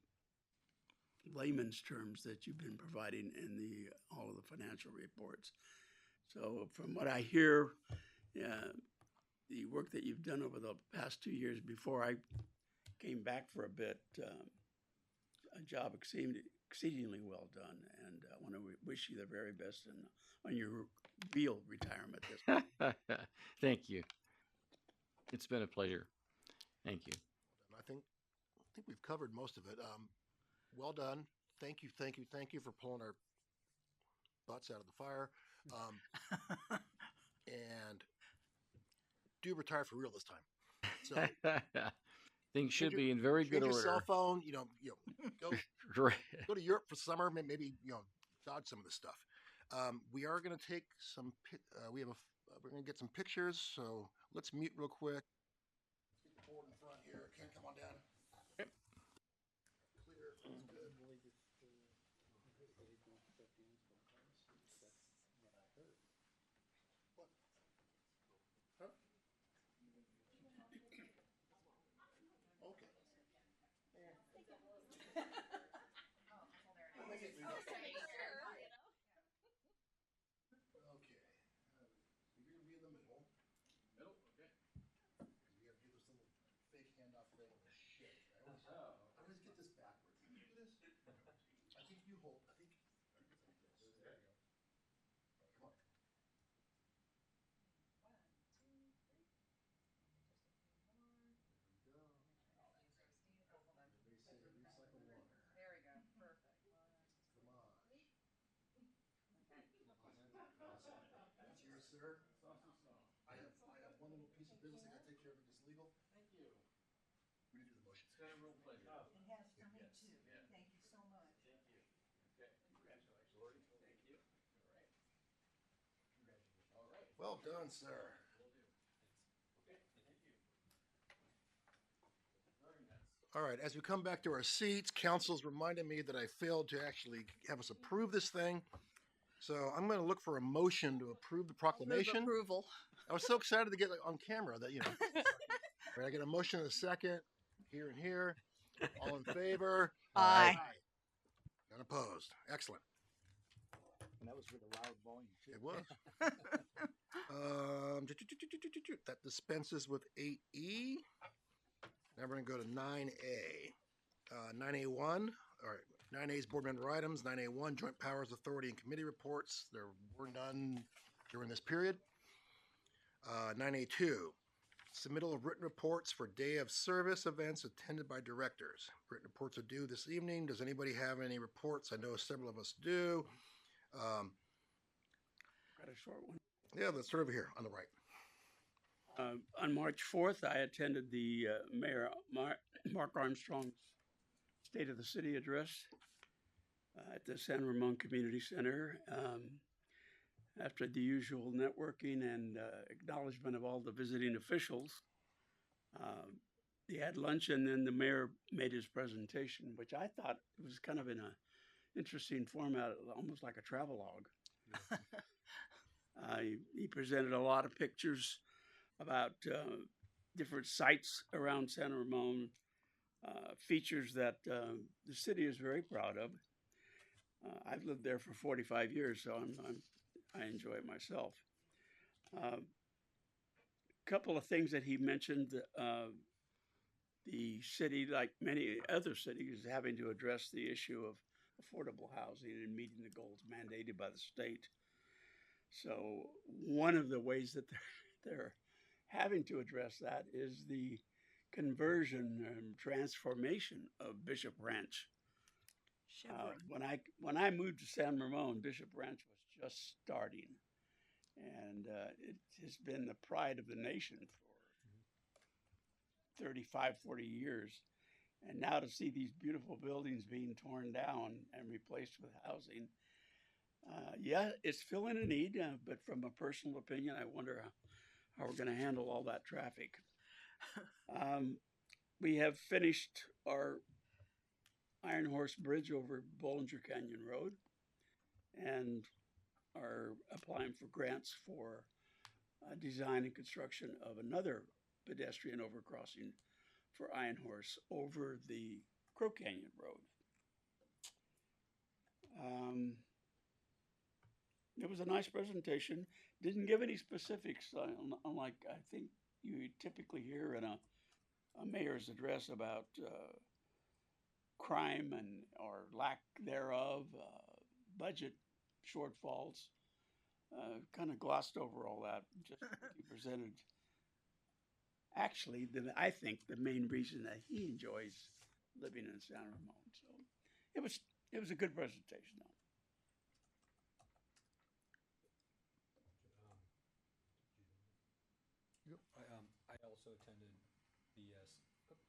layman's terms that you've been providing in all of the financial reports. So from what I hear, the work that you've done over the past 2 years before I came back for a bit, a job exceedingly well done, and I want to wish you the very best on your real retirement. Thank you. It's been a pleasure. Thank you. I think we've covered most of it. Well done. Thank you for pulling our butts out of the fire. And do retire for real this time. So things should be in very good order. Your cell phone, go to Europe for summer. Maybe dodge some of this stuff. We are going to take some. We're going to get some pictures. So let's mute real quick. Forward in front. Ken, come on down. Okay. Clear. That's good. What? Huh? Okay. Okay. You're gonna be in the middle. Middle, okay. We gotta do this little fake handoff thing with a shake. I always get this backwards. Can you do this? I think you hold. I think. There you go. Come on. There we go. They say recycle water. There we go. Perfect. Come on. Awesome. That's yours, sir. I have one little piece of business I gotta take care of. It's legal. Thank you. We need to do the motions. It's been a real pleasure. It has for me Yes. too. Yeah. Thank you so much. Thank you. Okay, congratulations. Lori, thank you. All right. Congratulations. All right. Well done, sir. Will do. Okay, thank you. Very nice. All right, as we come back to our seats, council's reminded me that I failed to actually have us approve this thing. So I'm going to look for a motion to approve the proclamation. Approval. I was so excited to get it on camera that, Right, I get a motion in a second, here and here. All in favor? Aye. None opposed. Excellent. And that was with a loud volume too. It was. That dispenses with 8E. Now we're going to go to 9A. 9A1, all right, 9A is board member items. 9A1, joint powers, authority, and committee reports. There were none during this period. 9A2, submittal of written reports for day of service events attended by directors. Written reports are due this evening. Does anybody have any reports? I know several of us do. Got a short one. Yeah, that's right over here on the right. On March 4th, I attended the Mayor Mark Armstrong's State of the City address at the San Ramon Community Center. After the usual networking and acknowledgement of all the visiting officials, they had lunch and then the mayor made his presentation, which I thought was kind of in an interesting format, almost like a travelogue. He presented a lot of pictures about different sites around San Ramon, features that the city is very proud of. I've lived there for 45 years, so I enjoy it myself. Couple of things that he mentioned, the city, like many other cities, is having to address the issue of affordable housing and meeting the goals mandated by the state. So one of the ways that they're having to address that is the conversion and transformation of Bishop Ranch. When I moved to San Ramon, Bishop Ranch was just starting, and it has been the pride of the nation for 35, 40 years. And now to see these beautiful buildings being torn down and replaced with housing, yeah, it's filling a need, but from a personal opinion, I wonder how we're going to handle all that traffic. We have finished our Iron Horse Bridge over Bollinger Canyon Road and are applying for grants for design and construction of another pedestrian overcrossing for Iron Horse over the Crow Canyon Road. It was a nice presentation. Didn't give any specifics, unlike I think you typically hear in a mayor's address about crime and or lack thereof, budget shortfalls. Kind of glossed over all that. Just he presented. Actually, I think the main reason that he enjoys living in San Ramon. So it was a good presentation.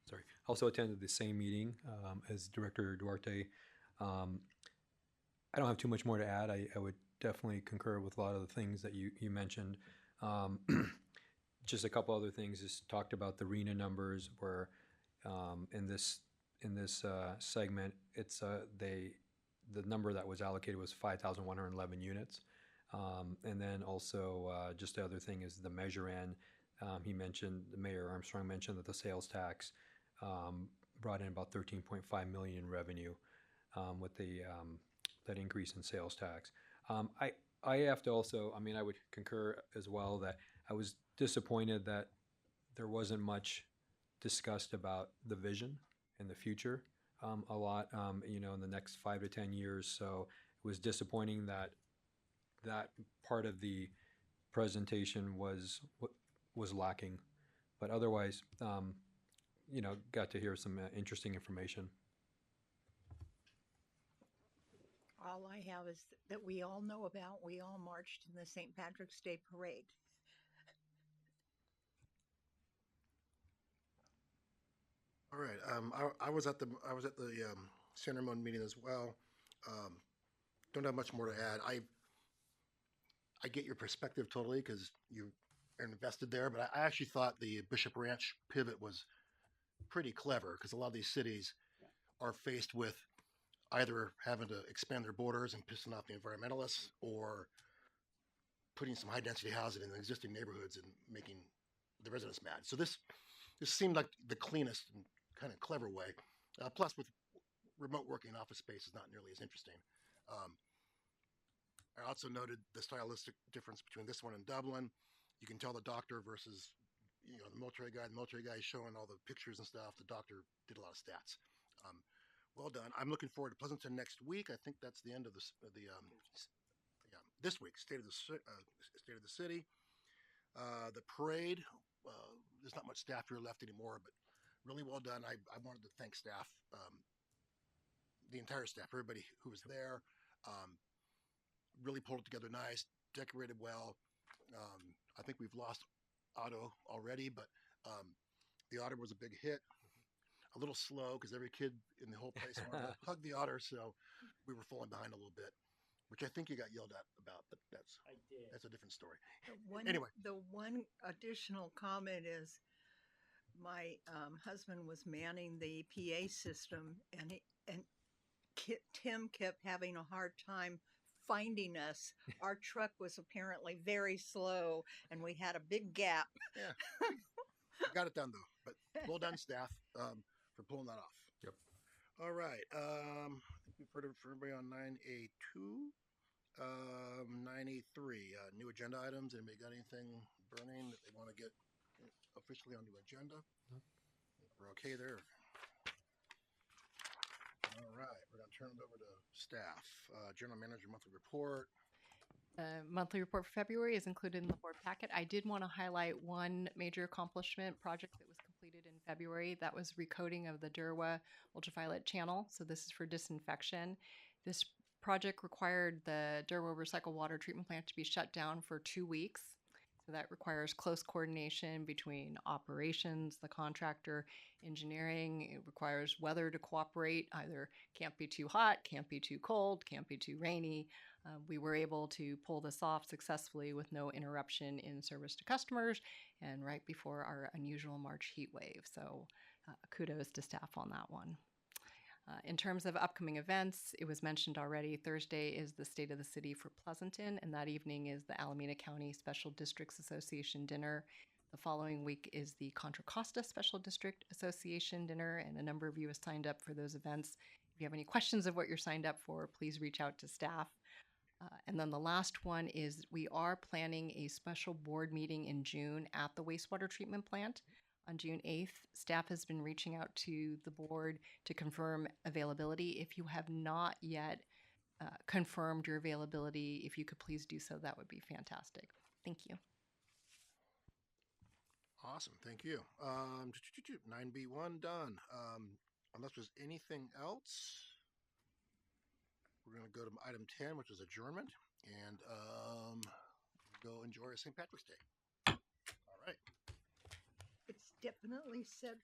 I also attended the same meeting as Director Duarte. I don't have too much more to add. I would definitely concur with a lot of the things that you mentioned. Just a couple other things. Just talked about the RENA numbers where In this segment, it's the number that was allocated was 5,111 units. And then also, just the other thing is the measure in. Mayor Armstrong mentioned that the sales tax brought in about 13.5 million in revenue with that increase in sales tax. I have to also, I would concur as well that I was disappointed that there wasn't much discussed about the vision and the future a lot, in the next 5 to 10 years. So it was disappointing that that part of the presentation was lacking. But otherwise, got to hear some interesting information. All I have is that we all know about, we all marched in the St. Patrick's Day Parade. All right. I was at the Centermone meeting as well. Don't have much more to add. I get your perspective totally because you are invested there, but I actually thought the Bishop Ranch pivot was pretty clever because a lot of these cities are faced with either having to expand their borders and pissing off the environmentalists or putting some high density housing in the existing neighborhoods and making the residents mad. So this seemed like the cleanest and kind of clever way. Plus, with remote working, office space is not nearly as interesting. I also noted the stylistic difference between this one and Dublin. You can tell the doctor versus the military guy. The military guy is showing all the pictures and stuff. The doctor did a lot of stats. Well done. I'm looking forward to Pleasanton next week. I think that's the end of this week. State of the City. The parade. There's not much staff here left anymore, but really well done. I wanted to thank staff, the entire staff, everybody who was there. Really pulled it together nice, decorated well. I think we've lost Otto already, but the otter was a big hit. A little slow because every kid in the whole place wanted to hug the otter, so we were falling behind a little bit, which I think you got yelled at about, but that's a different story. Anyway, the one additional comment is my husband was manning the PA system, and Tim kept having a hard time finding us. Our truck was apparently very slow, and we had a big gap. Yeah, got it done though. But well done, staff, for pulling that off. Yep. All right. I think we've heard it for everybody on 9A2. 9A3, new agenda items. Anybody got anything burning that they want to get officially on the agenda? No. We're okay there. All right, we're going to turn it over to staff. General Manager monthly report. Monthly report for February is included in the board packet. I did want to highlight one major accomplishment project that was completed in February. That was recoding of the DERWA ultraviolet channel. So this is for disinfection. This project required the DERWA recycled water treatment plant to be shut down for 2 weeks. So that requires close coordination between operations, the contractor, engineering. It requires weather to cooperate. Either can't be too hot, can't be too cold, can't be too rainy. We were able to pull this off successfully with no interruption in service to customers and right before our unusual March heat wave. So kudos to staff on that one. In terms of upcoming events, it was mentioned already, Thursday is the State of the City for Pleasanton, and that evening is the Alameda County Special Districts Association dinner. The following week is the Contra Costa Special District Association dinner, and a number of you have signed up for those events. If you have any questions of what you're signed up for, please reach out to staff. And then the last one is we are planning a special board meeting in June at the wastewater treatment plant. On June 8th, staff has been reaching out to the board to confirm availability. If you have not yet confirmed your availability, if you could please do so, that would be fantastic. Thank you. Awesome, thank you. 9B1 done. Unless there's anything else, we're going to go to item 10, which is adjournment, and go enjoy St. Patrick's Day. All right. It's definitely said